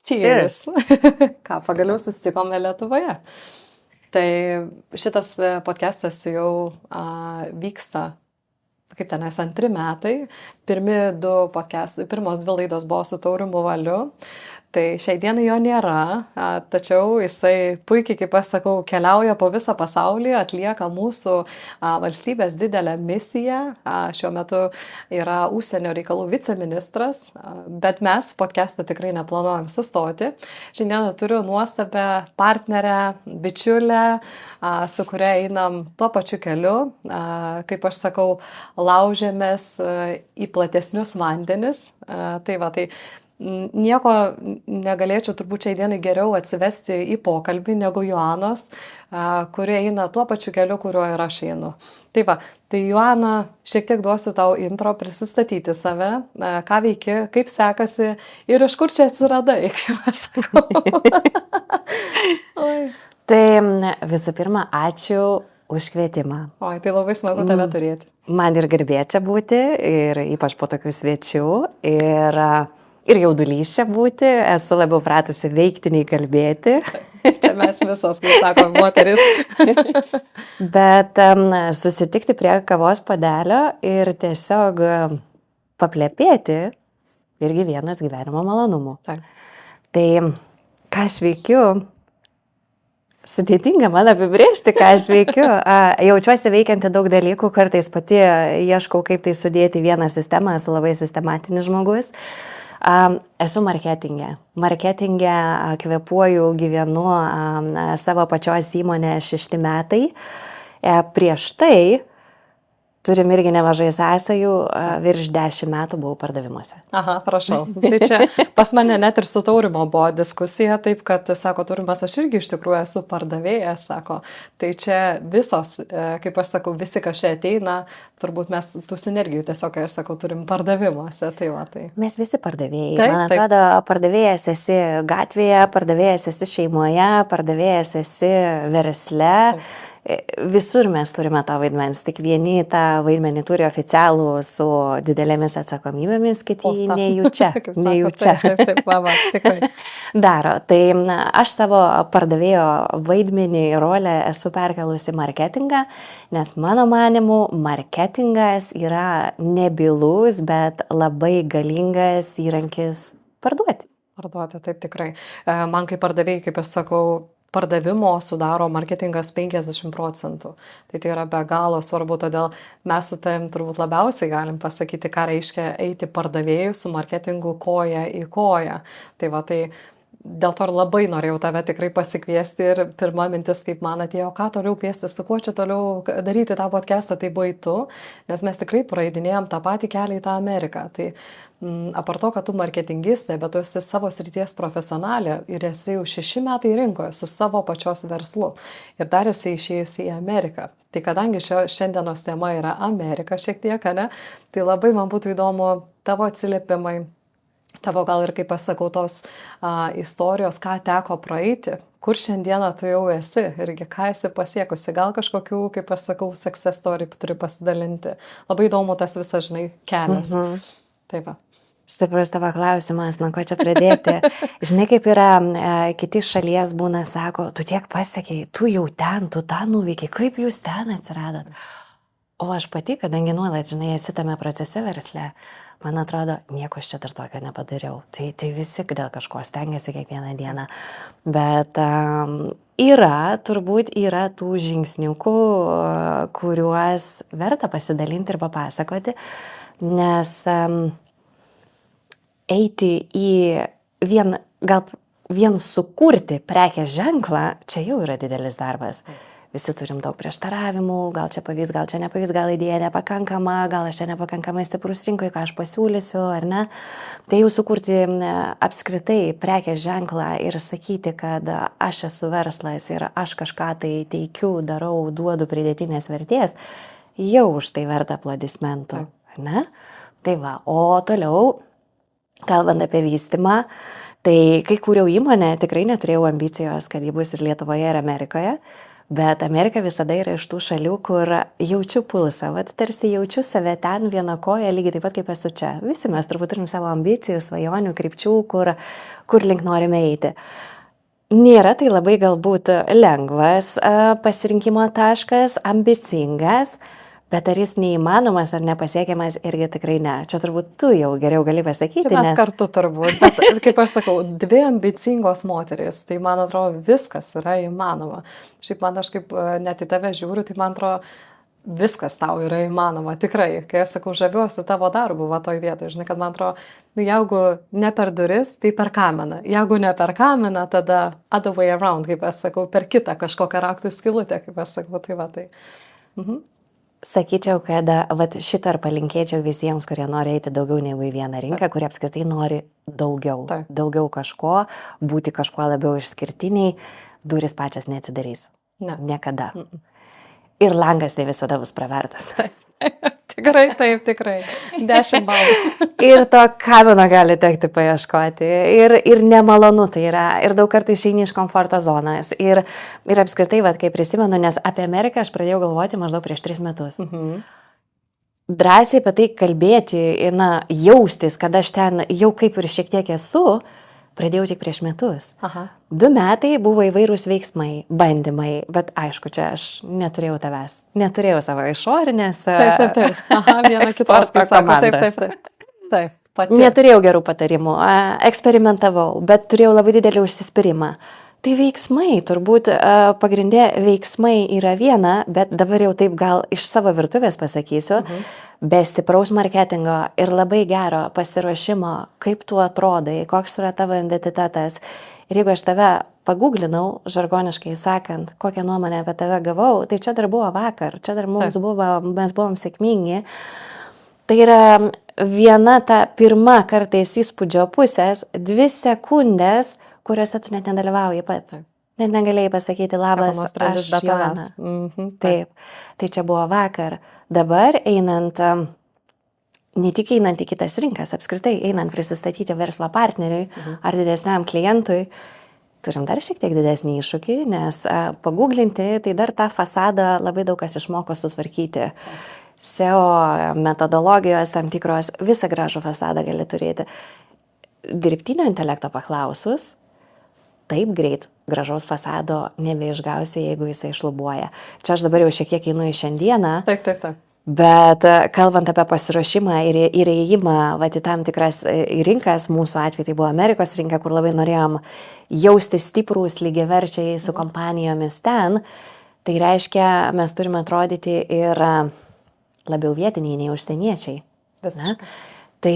Cheers. Ką, pagaliau susitikome Lietuvoje. Tai šitas podcastas jau vyksta, kaip tenais, 2 metai. Pirmos 2 laidos buvo su Taurimu Valiu. Tai šiai dienai jo nėra, tačiau jisai puikiai, kaip aš sakau, keliauja po visą pasaulį, atlieka mūsų valstybės didelę misiją. Šiuo metu yra užsienio reikalų viceministras, bet mes podcast'o tikrai neplanuojam sustoti. Šiandien turiu nuostabę partnerę, bičiulę, su kuria einam tuo pačiu keliu, kaip aš sakau, laužėmės į platesnius vandenis. Tai nieko negalėčiau turbūt šiai dienai geriau atsivesti į pokalbį negu Joanos, kuri eina tuo pačiu keliu, kuriuo ir aš einu. Tai Joana, šiek tiek duosiu tau intro prisistatyti save, ką veiki, kaip sekasi ir iš kur čia atsiradai, kaip aš sakau. Tai visų pirma, ačiū už kvietimą. Oi, tai labai smagu tave turėti. Man ir garbė čia būti, ir ypač po tokių svečių. Ir jaudulys čia būti, esu labiau pratusi veikti nei kalbėti. Čia mes visos, kaip sako, moteris. Bet susitikti prie kavos puodelio ir tiesiog paplepėti irgi vienas gyvenimo malonumų. Taip. Tai ką aš veikiu, sudėtinga man apibrėžti, ką aš veikiu. Jaučiuosi veikianti daug dalykų, kartais pati ieškau, kaip tai sudėti į vieną sistemą, esu labai sistematinis žmogus. Esu marketinge. Marketinge kvėpuoju, gyvenu savo pačios įmonę 6 metai. Prieš tai turim irgi nemažai sąsajų, virš 10 metų buvau pardavimuose. Aha, prašau. Tai čia pas mane net ir su Taurimo buvo diskusija, taip kad, sako, Taurimas, aš irgi iš tikrųjų esu pardavėjas, sako. Tai čia visos, kaip aš sakau, visi, kas čia ateina, turbūt mes tų sinergijų tiesiog, kai aš sakau, turim pardavimuose. Tai. Mes visi pardavėjai. Man atrodo, pardavėjas esi gatvėje, pardavėjas esi šeimoje, pardavėjas esi versle. Visur mes turime tą vaidmenį, tik vieni tą vaidmenį turi oficialų su didelėmis atsakomybėmis, kiti nejučia. Taip, tikrai. Daro. Tai aš savo pardavėjo vaidmenį ir rolę esu perkelusi marketingą, nes mano manimu marketingas yra nebylus, bet labai galingas įrankis parduoti. Parduoti, taip tikrai. Man kaip pardavėjai, kaip aš sakau, pardavimo sudaro marketingas 50%. Tai yra be galo svarbu, todėl mes su tavim turbūt labiausiai galim pasakyti, ką reiškia eiti pardavėjų su marketingu koja į koją. Tai dėl to ir labai norėjau tave tikrai pasikviesti ir pirma mintis, kaip man atėjo, ką toliau piesti, su kuo čia toliau daryti tą podcastą, tai buvai tu, nes mes tikrai praeidinėjom tą patį kelią į tą Ameriką. Tai apart to, kad tu marketingistė, bet tu esi savo srities profesionalė ir esi jau 6 metai rinkoje su savo pačios verslu ir dar esi išėjusi į Ameriką. Tai kadangi šiandienos tema yra Amerika šiek tiek, ne, tai labai man būtų įdomu tavo atsiliepimai, tavo gal ir, kaip pasakau, tos istorijos, ką teko praeiti, kur šiandieną tu jau esi irgi, ką esi pasiekusi, gal kažkokių, kaip pasakau, success story turi pasidalinti. Labai įdomu tas visas, žinai, kelias. Taip. Stiprus tavo klausimas, nuo ko čia pradėti. Žinai, kaip yra, kiti šalies būna, sako, tu tiek pasiekei, tu jau ten, tu tą nuveikiai, kaip jūs ten atsiradot. O aš pati, kadangi nuolat, žinai, esi tame procese versle, man atrodo, nieko aš čia dar tokio nepadariau. Tai visi dėl kažko stengiasi kiekvieną dieną. Bet turbūt yra tų žingsniukų, kuriuos verta pasidalinti ir papasakoti, nes eiti į vien sukurti prekės ženklą, čia jau yra didelis darbas. Visi turim daug prieštaravimų, gal čia pavyks, gal čia nepavyks, gal idėja nepakankama, gal aš čia nepakankamai stiprus rinkoje, ką aš pasiūlysiu, ar ne. Tai jau sukurti apskritai prekės ženklą ir sakyti, kad aš esu verslas ir aš kažką tai teikiu, darau, duodu pridėtinės vertės, jau už tai verta aplodismentų, ar ne? Tai va, o toliau, kalbant apie vystymą, tai kai kūriau įmonę, tikrai neturėjau ambicijos, kad ji bus ir Lietuvoje, ir Amerikoje. Bet Amerika visada yra iš tų šalių, kur jaučiu pulsą, vat tarsi jaučiu save ten vieną koją, lygiai taip pat kaip esu čia. Visi mes turbūt turim savo ambicijų, svajonių, krypčių, kur link norime eiti. Nėra tai labai galbūt lengvas pasirinkimo taškas, ambicingas, bet ar jis neįmanomas ar nepasiekiamas, irgi tikrai ne. Čia turbūt tu jau geriau gali pasakyti. Čia mes kartu turbūt, bet kaip aš sakau, dvi ambicingos moterys, tai man atrodo viskas yra įmanoma. Šiaip man aš kaip net į tave žiūriu, tai man atrodo viskas tau yra įmanoma, tikrai. Kai aš sakau, žaviuosi tavo darbu, va toj vietoj, žinai, kad man atrodo, jeigu ne per duris, tai per kaminą. Jeigu ne per kaminą, tada other way around, kaip aš sakau, per kitą kažkokią raktų skylutę, kaip aš sakau, tai va tai. Sakyčiau, kad šito ir palinkėčiau visiems, kurie nori eiti daugiau negu į vieną rinką, kurie apskritai nori daugiau. Taip. Daugiau kažko, būti kažkuo labiau išskirtiniai, duris pačios neatsidarys. Ne. Niekada. Ir langas ne visada bus pravertas. Tikrai, taip, tikrai. 10 balų. Ir to kamino gali tekti paieškoti. Ir nemalonu tai yra. Ir daug kartų išeini iš komforto zonos. Ir apskritai, kai prisimenu, nes apie Ameriką aš pradėjau galvoti maždaug prieš 3 metus. Drąsiai apie tai kalbėti, jaustis, kad aš ten jau kaip ir šiek tiek esu, pradėjau tik prieš metus. 2 metai buvo įvairūs veiksmai, bandymai, bet aišku, čia aš neturėjau tavęs. Neturėjau savo išorinės. Taip. Vieną kitos komandos. Taip. Pati. Neturėjau gerų patarimų, eksperimentavau, bet turėjau labai didelį užsispyrimą. Tai veiksmai, turbūt pagrindė veiksmai yra viena, bet dabar jau taip gal iš savo virtuvės pasakysiu, be stipraus marketingo ir labai gero pasiruošimo, kaip tu atrodai, koks yra tavo identitetas. Ir jeigu aš tave paguglinau, žargoniškai sakant, kokią nuomonę apie tave gavau, tai čia dar buvo vakar, čia dar mes buvom sėkmingi. Tai yra viena ta pirma kartais įspūdžio pusės, 2 sekundės, kuriuose tu net nedalyvauji pats. Net negalėjai pasakyti labas, aš Joana. Taip. Tai čia buvo vakar. Dabar einant, ne tik einant į kitas rinkas, apskritai einant prisistatyti verslo partneriui ar didesniam klientui, turim dar šiek tiek didesnį iššūkį, nes paguglinti, tai dar tą fasadą labai daug kas išmoko susvarkyti. SEO metodologijos tam tikros, visą gražų fasadą gali turėti. Dirbtinio intelekto paklausus, taip greit gražaus fasado nebeišgausi, jeigu jisai šlubuoja. Čia aš dabar jau šiek tiek einu į šiandieną. Taip. Bet kalbant apie pasiruošimą ir įėjimą į tam tikras rinkas, mūsų atveju tai buvo Amerikos rinka, kur labai norėjom jausti stiprūs lygiaverčiai su kompanijomis ten, tai reiškia, mes turime atrodyti ir labiau vietiniai nei užsieniečiai. Visiškai. Tai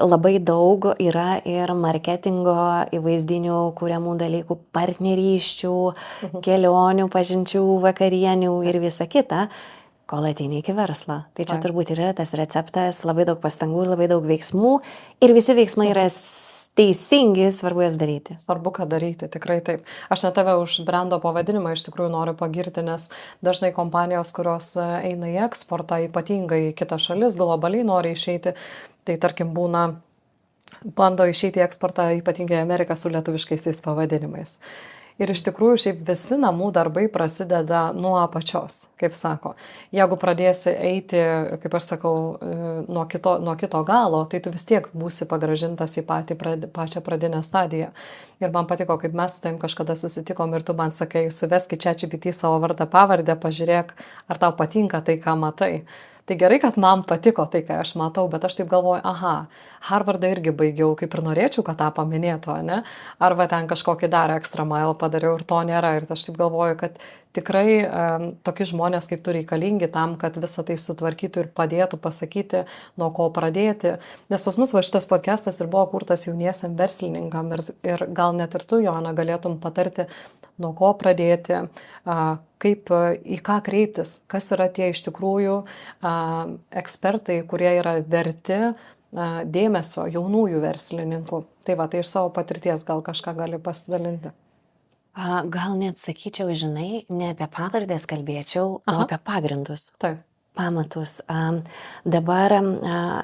labai daug yra ir marketingo įvaizdinių kuriamų dalykų, partnerysčių, kelionių, pažinčių, vakarienių ir visa kita, kol ateini iki verslo. Tai čia turbūt yra tas receptas, labai daug pastangų ir labai daug veiksmų ir visi veiksmai yra teisingi, svarbu jas daryti. Svarbu, ką daryti, tikrai taip. Aš net tave už brando pavadinimą iš tikrųjų noriu pagirti, nes dažnai kompanijos, kurios eina į eksportą, ypatingai į kitas šalis, globaliai nori išeiti, tai tarkim bando išeiti į eksportą, ypatingai į Ameriką su lietuviškaisiais pavadinimais. Ir iš tikrųjų šiaip visi namų darbai prasideda nuo apačios, kaip sako. Jeigu pradėsi eiti, kaip aš sakau, nuo kito galo, tai tu vis tiek būsi pagrąžintas į pačią pradinę stadiją. Ir man patiko, kaip mes su tavim kažkada susitikom ir tu man sakai, suvesk į ChatGPT savo vardą pavardę, pažiūrėk, ar tau patinka tai, ką matai. Tai gerai, kad man patiko tai, ką aš matau, bet aš taip galvoju, Harvardą irgi baigiau, kaip ir norėčiau, kad tą paminėtų, ne? Arba ten kažkokį dar extra mile padariau ir to nėra. Ir aš taip galvoju, kad tikrai tokie žmonės kaip tu reikalingi tam, kad visą tai sutvarkytų ir padėtų pasakyti, nuo ko pradėti. Nes pas mus šitas podcastas ir buvo kurtas jauniesiam verslininkam ir gal net ir tu, Joana, galėtum patarti, nuo ko pradėti, kaip, į ką kreiptis, kas yra tie iš tikrųjų ekspertai, kurie yra verti dėmesio jaunųjų verslininkų. Tai iš savo patirties gal kažką gali pasidalinti. Gal net sakyčiau, žinai, ne apie pavardės kalbėčiau, o apie pagrindus. Taip. pamatus. Dabar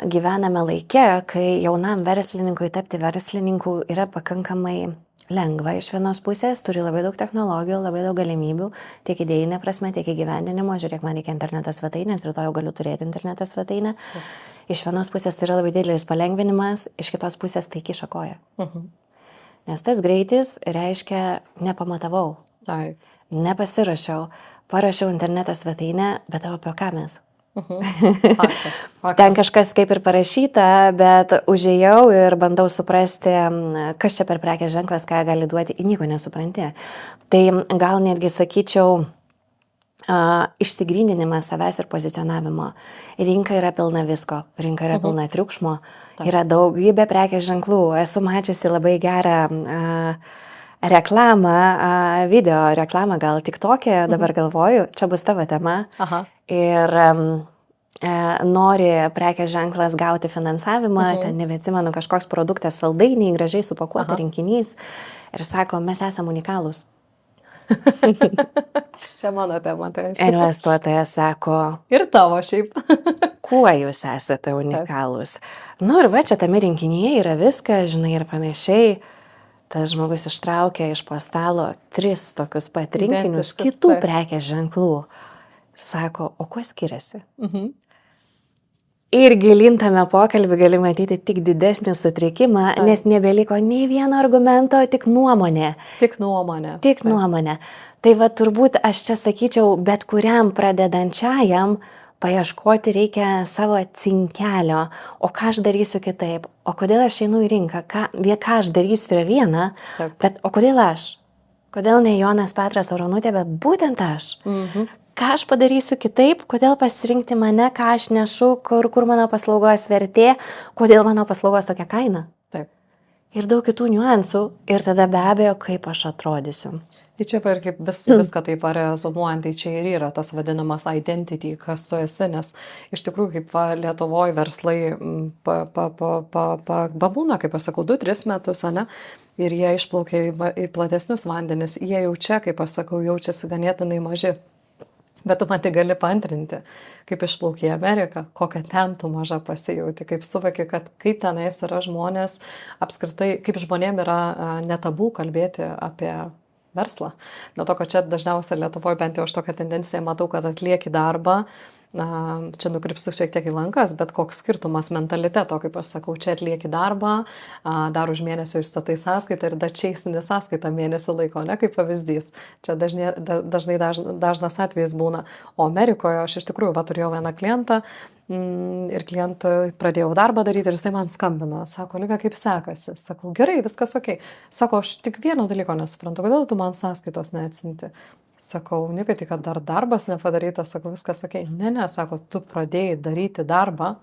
gyvename laike, kai jaunam verslininkui tapti verslininku yra pakankamai lengva iš vienos pusės, turi labai daug technologijų, labai daug galimybių, tiek idėjinė prasme, tiek įgyvendinimo. Žiūrėk, man reikia interneto svetainės, rytoj jau galiu turėti interneto svetainę. Iš vienos pusės tai yra labai didelis palengvinimas, iš kitos pusės tai kiša koją. Nes tas greitis reiškia nepamatavau, nepasirašiau, parašiau interneto svetainę, bet apie ką mes? Faktas. Ten kažkas kaip ir parašyta, bet užėjau ir bandau suprasti, kas čia per prekės ženklas, ką gali duoti, nieko nesupranti. Tai gal netgi sakyčiau, išsigrindinimas savęs ir pozicionavimo. Rinka yra pilna visko, rinka yra pilna triukšmo, yra daugybė prekės ženklų. Esu mačiusi labai gerą reklamą, video reklamą, gal TikTok'e, dabar galvoju, čia bus tavo tema. Ir nori prekės ženklas gauti finansavimą, ten nebeatsimenu, kažkoks produktas saldainiai, gražiai supakuota rinkinys. Ir sako, mes esame unikalūs. Čia mano tema, tai aš. Investuotojas sako, Ir tavo šiaip. kuo jūs esate unikalūs. Nu ir va, čia tame rinkinyje yra viskas, žinai, ir panašiai. Tas žmogus ištraukė iš po stalo 3 tokius pat rinkinius kitų prekės ženklų. Sako, o kuo skiriasi? Ir gilintame pokalbį gali matyti tik didesnį sutrikimą, nes nebeliko nei vieno argumento, tik nuomonė. Tik nuomonė. Tik nuomonė. Tai va turbūt aš čia sakyčiau, bet kuriam pradedančiajam paieškoti reikia savo cinkelio, o ką aš darysiu kitaip, o kodėl aš einu į rinką, ką aš darysiu yra viena, bet o kodėl aš? Kodėl ne Jonas Petras Aronutė, bet būtent aš? Ką aš padarysiu kitaip, kodėl pasirinkti mane, ką aš nešu, kur mano paslaugos vertė, kodėl mano paslaugos tokia kaina. Taip. Ir daug kitų niuansų, ir tada be abejo, kaip aš atrodysiu. Tai čia ir kaip viską taip rezonuojant, tai čia ir yra tas vadinamas identity, kas tu esi, nes iš tikrųjų kaip Lietuvoje verslai babūna, kaip aš sakau, 2-3 metus, ne? Ir jie išplaukia į platesnius vandenis, jie jau čia, kaip aš sakau, jaučiasi ganėtinai maži. Bet tu man tai gali paantrinti, kaip išplaukia į Ameriką, kokią ten tu maža pasijauti, kaip suvaki, kad kaip tenais yra žmonės, apskritai, kaip žmonėm yra netabų kalbėti apie verslą. Dėl to, kad čia dažniausiai Lietuvoje bent jau aš tokią tendenciją matau, kad atlieki darbą, čia nukrypstu šiek tiek į lankas, bet koks skirtumas mentaliteto, kaip aš sakau, čia atlieki darbą, dar už mėnesio išstatai sąskaitą ir dar čeisini sąskaitą mėnesį laiko, ne kaip pavyzdys. Čia dažnas atvejis būna. O Amerikoje aš iš tikrųjų turėjau vieną klientą ir klientui pradėjau darbą daryti ir jisai man skambino. Sako, Liga, kaip sekasi? Sakau, gerai, viskas ok. Sako, aš tik vieno dalyko nesuprantu, kodėl tu man sąskaitos neatsinti? Sakau, Nika, tik kad dar darbas nepadarytas, sako, viskas ok. Ne, sako, tu pradėjai daryti darbą,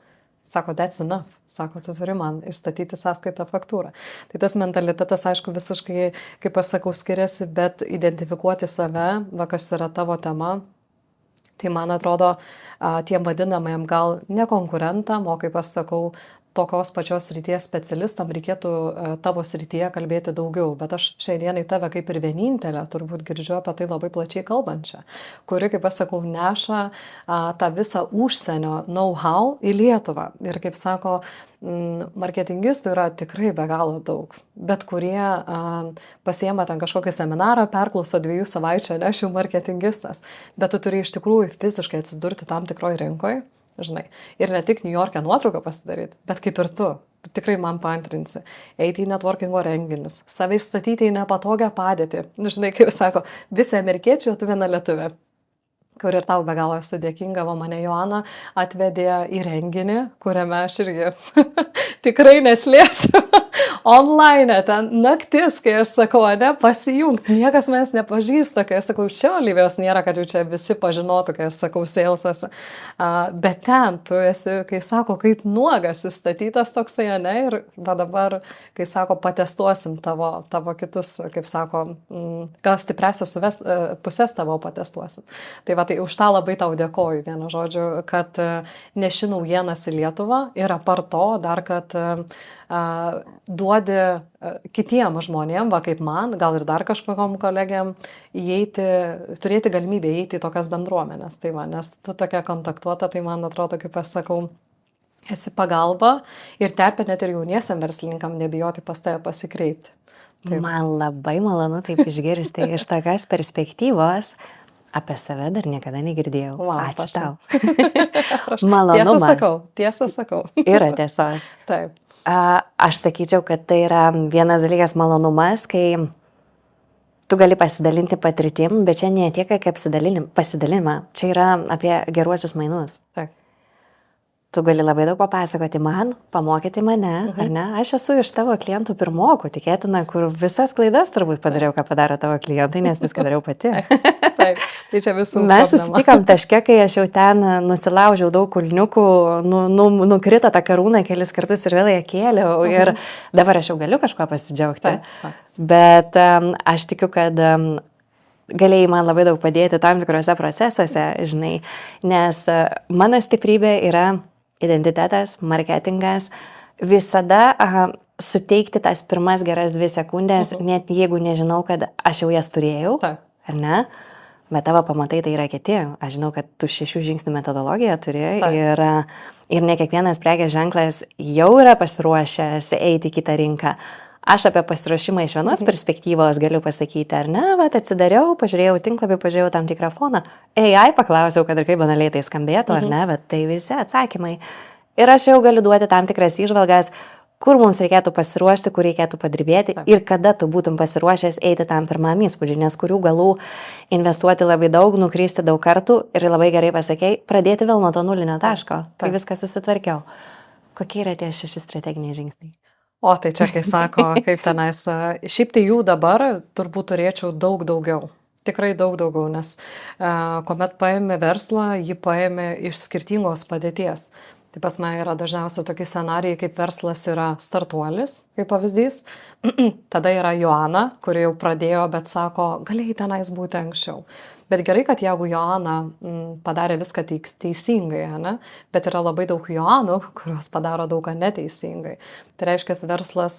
sako, that's enough, sako, tu turi man išstatyti sąskaitą faktūrą. Tai tas mentalitetas, aišku, visiškai, kaip aš sakau, skiriasi, bet identifikuoti save, kas yra tavo tema, tai man atrodo, tiem vadinamajam gal ne konkurentam, o kaip aš sakau, tokios pačios srities specialistam reikėtų tavo srityje kalbėti daugiau, bet aš šiai dienai tave kaip ir vienintelę turbūt girdžiu apie tai labai plačiai kalbančią, kuri, kaip aš sakau, neša tą visą užsienio know-how į Lietuvą. Ir kaip sako, marketingistų yra tikrai be galo daug, bet kurie pasiema ten kažkokį seminarą, perklauso 2 savaičių, ne, aš jau marketingistas, bet tu turi iš tikrųjų fiziškai atsidurti tam tikroj rinkoje. Žinai, ir ne tik New York'e nuotrauką pasidaryti, bet kaip ir tu tikrai man paantrinsi, eiti į networkingo renginius, save išstatyti į nepatogią padėtį. Žinai, kaip sako, visi amerikiečiai, o tu viena lietuvė, kur ir tau be galo esu dėkinga, mane Joana atvedė į renginį, kuriame aš irgi tikrai neslėpsiu. Online, ten naktis, kai aš sakau, ne, pasijungt, niekas mes nepažįsta, kai aš sakau, čia Olivijos nėra, kad jau čia visi pažinotų, kai aš sakau, sales'ose, bet ten tu esi, kai sako, kaip nuogas įstatytas toksai, ne, ir va dabar, kai sako, patestuosim tavo kitus, kaip sako, gal stipresios pusės tavo patestuosim. Tai va va, tai už tą labai tau dėkoju, vienu žodžiu, kad neši naujienas į Lietuvą ir apart to dar, kad duodi kitiem žmonėm, va kaip man, gal ir dar kažkokiam kolegiam, turėti galimybę įeiti į tokias bendruomenės. Tai va, nes tu tokia kontaktuota, tai man atrodo, kaip aš sakau, esi pagalba ir terpė net ir jauniesiam verslininkam nebijoti pas tave pasikreipti. Taip. Man labai malonu taip išgirsti iš tokios perspektyvos. Apie save dar niekada negirdėjau. Wow, ačiū tau. Malonumas. Tiesą sakau. Yra tiesos. Taip. Aš sakyčiau, kad tai yra vienas dalykas malonumas, kai tu gali pasidalinti patirtim, bet čia ne tiek, kaip pasidalinimą. Čia yra apie geruosius mainus. Taip. Tu gali labai daug papasakoti man, pamokyti mane, ar ne? Aš esu iš tavo klientų pirmokų, tikėtina, kur visas klaidas turbūt padariau, ką padaro tavo klientai, nes viską dariau pati. Taip, tai čia visų. Mes susitikom taške, kai aš jau ten nusilaužiau daug kulniukų, nukrito tą karūną kelis kartus ir vėl ją kėliau ir dabar aš jau galiu kažko pasidžiaugti. Bet aš tikiu, kad galėjai man labai daug padėti tam tikrose procesuose, žinai, nes mano stiprybė yra identitetas, marketingas, visada suteikti tas pirmas geras 2 sekundės, net jeigu nežinau, kad aš jau jas turėjau, ar ne, bet tavo pamatai tai yra kiti. Aš žinau, kad tu 6 žingsnių metodologiją turi ir ne kiekvienas prekės ženklas jau yra pasiruošęs eiti į kitą rinką. Aš apie pasiruošimą iš vienos perspektyvos galiu pasakyti, ar ne, atsidariau, pažiūrėjau tinklapį, pažiūrėjau tam tikrą foną, AI paklausiau, kad ir kaip banaliai tai skambėtų, ar ne, bet tai visi atsakymai. Ir aš jau galiu duoti tam tikras įžvalgas, kur mums reikėtų pasiruošti, kur reikėtų padirbėti ir kada tu būtum pasiruošęs eiti tam pirmam įspūdžiui, nes kurių galų investuoti labai daug, nukristi daug kartų ir labai gerai pasakei, pradėti vėl nuo to nulinio taško, kai viską susitvarkiau. Kokie yra tie 6 strateginiai žingsniai? O tai čia, kai sako, kaip tenais, šiaip tai jų dabar turbūt turėčiau daug daugiau. Tikrai daug daugiau, nes kuomet paėmė verslą, jį paėmė iš skirtingos padėties. Tai pas mane yra dažniausiai tokie scenarijai, kaip verslas yra startuolis, kaip pavyzdys. Tada yra Joana, kuri jau pradėjo, bet sako, galėjai tenais būti anksčiau. Bet gerai, kad jeigu Joana padarė viską teisingai, ne? Bet yra labai daug Joanų, kurios padaro daugą neteisingai. Tai reiškia, verslas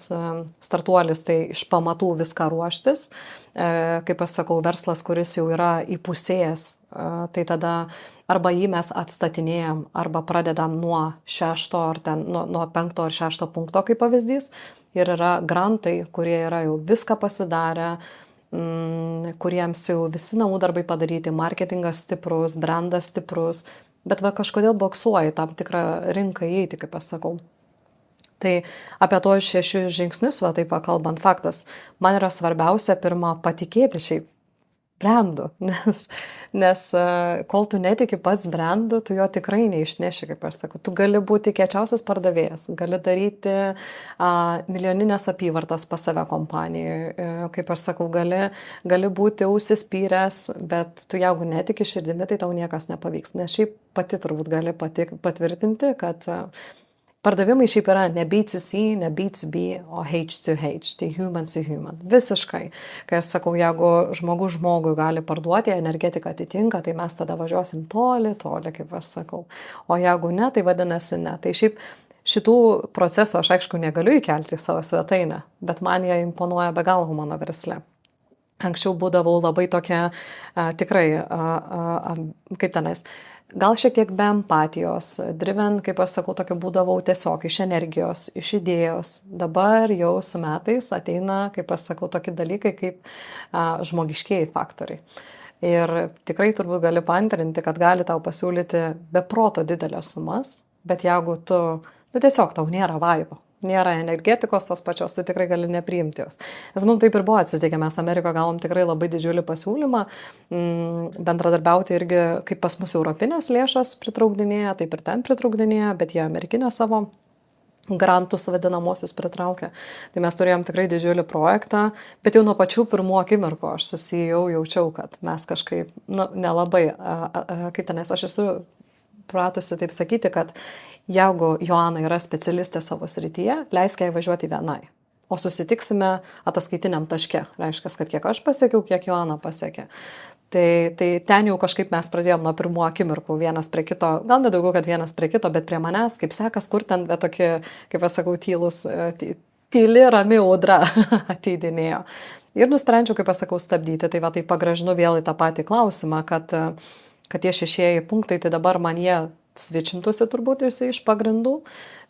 startuolis, tai iš pamatų viską ruoštis. Kaip aš sakau, verslas, kuris jau yra įpusėjęs, tai tada arba jį mes atstatinėjam, arba pradedam nuo 6 ar nuo 5 ar 6 punkto, kaip pavyzdys. Ir yra grantai, kurie yra jau viską pasidarę, kuriems jau visi namų darbai padaryti, marketingas stiprus, brandas stiprus, bet va kažkodėl boksuoja tam tikrą rinką įeiti, kaip aš sakau. Tai apie to 6 žingsnius, va taip kalbant, faktas, man yra svarbiausia pirma patikėti šiaip brandu, nes kol tu netiki pats brandu, tu jo tikrai neišneši, kaip aš sakau. Tu gali būti kiečiausias pardavėjas, gali daryti milijoninės apyvartas pas save kompanijoje, kaip aš sakau, gali būti užsispyręs, bet tu jeigu netiki širdimi, tai tau niekas nepavyks. Nes šiaip pati turbūt gali patvirtinti, kad pardavimai šiaip yra ne B2C, ne B2B, o H2H, tai human to human. Visiškai. Kai aš sakau, jeigu žmogus žmogui gali parduoti, energetika atitinka, tai mes tada važiuosim toli, kaip aš sakau. O jeigu ne, tai vadinasi ne. Tai šiaip šitų procesų aš aišku negaliu įkelti į savo svetainę, bet man jie imponuoja be galo mano versle. Anksčiau būdavau labai tokia tikrai, kaip tenais, gal šiek tiek be empatijos, driven, kaip aš sakau, tokia būdavau tiesiog iš energijos, iš idėjos. Dabar jau su metais ateina, kaip aš sakau, tokie dalykai kaip žmogiškieji faktoriai. Ir tikrai turbūt gali paantrinti, kad gali tau pasiūlyti be proto didelės sumas, bet jeigu tiesiog tau nėra vaibo, nėra energetikos tos pačios, tu tikrai gali nepriimti jos. Nes mums taip ir buvo atsitikę, mes Amerikoje gavom tikrai labai didžiulį pasiūlymą bendradarbiauti irgi, kaip pas mus europinės lėšas pritraukdinėja, taip ir ten pritraukdinėja, bet jie amerikinę savo grantus vadinamosius pritraukia. Tai mes turėjom tikrai didžiulį projektą, bet jau nuo pačių pirmų akimirkų aš jaučiau, kad mes kažkaip, nelabai, kaip tenais, aš esu pratusi taip sakyti, kad jeigu Joana yra specialistė savo srityje, leisk jai važiuoti vienai. O susitiksime ataskaitiniam taške. Reiškia, kad kiek aš pasiekiau, kiek Joana pasiekė. Tai ten jau kažkaip mes pradėjom nuo pirmų akimirkų vienas prie kito, gal nedaugiau, kad vienas prie kito, bet prie manęs, kaip sekas, kur ten, bet tokie, kaip aš sakau, tyli, rami audra ateidinėjo. Ir nusprendžiau, kaip aš sakau, stabdyti. Tai va, tai pagražinu vėl į tą patį klausimą, kad tie šešieji punktai, tai dabar man jie svičintųsi turbūt visi iš pagrindų.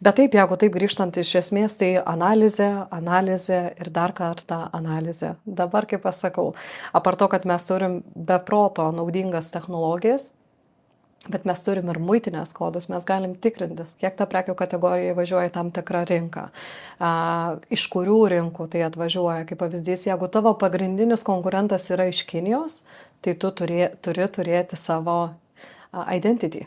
Bet taip, jeigu taip grįžtant iš esmės, tai analizė ir dar kartą analizė. Dabar, kaip aš sakau, apart to, kad mes turim be proto naudingas technologijas, bet mes turim ir muitinės kodus, mes galim tikrintis, kiek ta prekių kategorija važiuoja į tam tikrą rinką, iš kurių rinkų tai atvažiuoja. Kaip pavyzdys, jeigu tavo pagrindinis konkurentas yra iš Kinijos, tai tu turi turėti savo identity.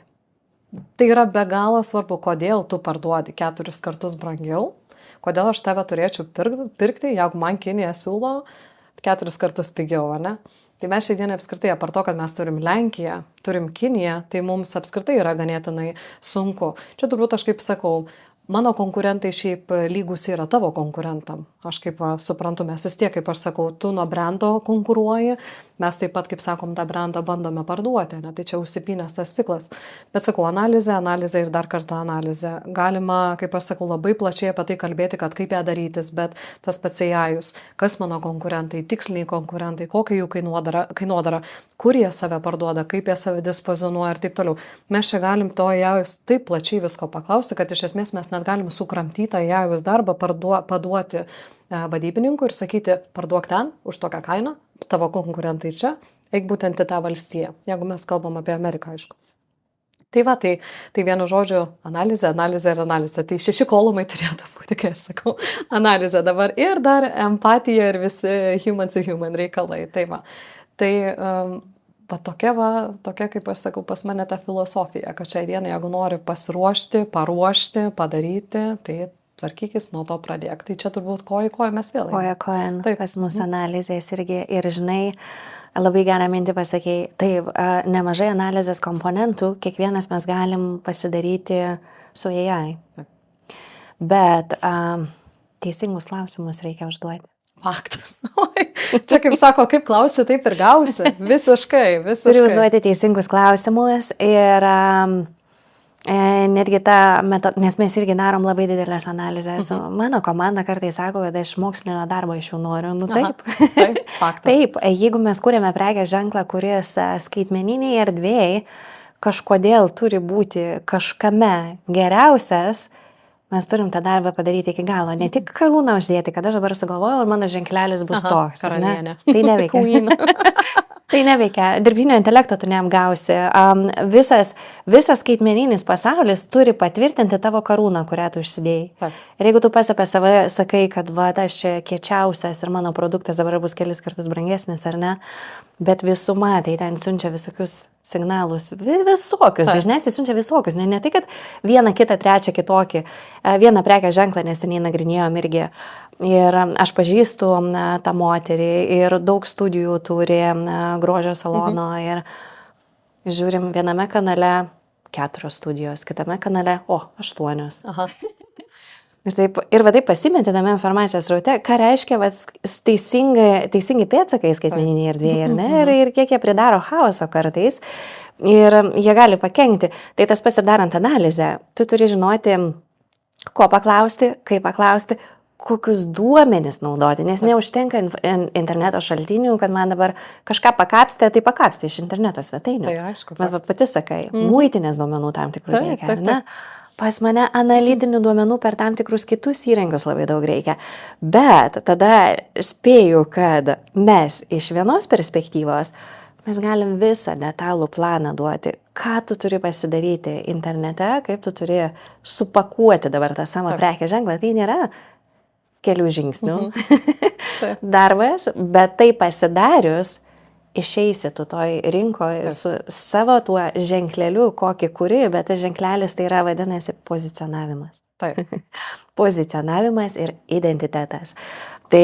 Tai yra be galo svarbu, kodėl tu parduodi 4 kartus brangiau, kodėl aš tave turėčiau pirkti, jeigu man Kinija siūlo 4 kartus pigiau, ne? Tai mes šiandien apskritai, apart to, kad mes turim Lenkiją, turim Kiniją, tai mums apskritai yra ganėtinai sunku. Čia turbūt aš kaip sakau, mano konkurentai šiaip lygus yra tavo konkurentam. Aš kaip suprantu, mes vis tiek, kaip aš sakau, tu nuo brando konkuruoji, mes taip pat, kaip sakom, tą brandą bandome parduoti, ne? Tai čia užsipynęs tas ciklas. Bet sakau, analizė ir dar kartą analizė. Galima, kaip aš sakau, labai plačiai apie tai kalbėti, kad kaip ją darytis, bet tas pats AI-us, kas mano konkurentai, tiksliniai konkurentai, kokia jų kainodara, kur jie save parduoda, kaip jie save dispozinuoja ir taip toliau. Mes čia galim to AI-us taip plačiai visko paklausti, kad iš esmės mes net galim sukramtytą AI-us darbą paduoti vadybininkui ir sakyti, parduok ten už tokią kainą, tavo konkurentai čia, eik būtent į tą valstiją, jeigu mes kalbam apie Ameriką, aišku. Tai va, tai vienu žodžiu analizė. Tai 6 kolumai turėtų būti, kai aš sakau, analizė dabar ir dar empatija ir visi human to human reikalai. Tai va, tokia, kaip aš sakau, pas mane ta filosofija, kad šiai dienai, jeigu nori pasiruošti, paruošti, padaryti, tai tvarkykis, nuo to pradėk. Tai čia turbūt koja mes vėl. Koja, pas mūsų analizės irgi. Ir žinai, labai gerą mintį pasakei, taip, nemažai analizės komponentų, kiekvienas mes galim pasidaryti su AI. Taip. Bet teisingus klausimus reikia užduoti. Faktas. Čia kaip sako, kaip klausi, taip ir gausi. Visiškai. Turi užduoti teisingus klausimus ir netgi tą metodą, nes mes irgi darom labai didelės analizės. Mano komanda kartais sako, kad aš mokslinio darbo iš jų noriu. Nu taip. Taip, faktas. Taip, jeigu mes kūrėme prekės ženklą, kuris skaitmeniniai erdvėjai kažkodėl turi būti kažkame geriausias, mes turim tą darbą padaryti iki galo. Ne tik karūną uždėti, kad aš dabar sugalvojau ir mano ženklelis bus toks. Karalienė. Tai neveikia. Tai neveikia. Dirbtinio intelekto tu neapgausi. Visas skaitmeninis pasaulis turi patvirtinti tavo karūną, kurią tu užsidėjai. Taip. Ir jeigu tu pats apie save sakai, kad va, aš čia kiečiausias ir mano produktas dabar bus kelis kartus brangesnis, ar ne, bet visuma, tai ten siunčia visokius signalus, visokius, dažniausiai siunčia visokius, ne tai, kad vieną, kitą, trečią, kitokį. Vieną prekę ženklą neseniai nagrinėjom irgi. Ir aš pažįstu tą moterį ir daug studijų turi grožio salono ir žiūrim viename kanale 4 studijos, kitame kanale 8. Aha. Ir va taip pasimetė tame informacijos sraute, ką reiškia teisingi pėdsakai skaitmeniniai erdvėje, ar ne? Ir kiek jie pridaro chaoso kartais ir jie gali pakenkti. Tai tas pats ir darant analizę. Tu turi žinoti, ko paklausti, kaip paklausti, kokius duomenis naudoti, nes neužtenka interneto šaltinių, kad man dabar kažką pakapstė, tai pakapstė iš interneto svetainių. Tai aišku. Bet pati sakai, muitinės duomenų tam tikrų reikia, ne? Pas mane analitinių duomenų per tam tikrus kitus įrankius labai daug reikia. Bet tada spėju, kad mes iš vienos perspektyvos mes galim visą detalų planą duoti, ką tu turi pasidaryti internete, kaip tu turi supakuoti dabar tą savo prekės ženklą. Tai nėra kelių žingsnių darbas, bet tai pasidarius išeisi tu toj rinkoje su savo tuo ženkleliu, kokį kuri, bet tas ženklelis tai yra vadinasi pozicionavimas. Taip. Pozicionavimas ir identitetas. Tai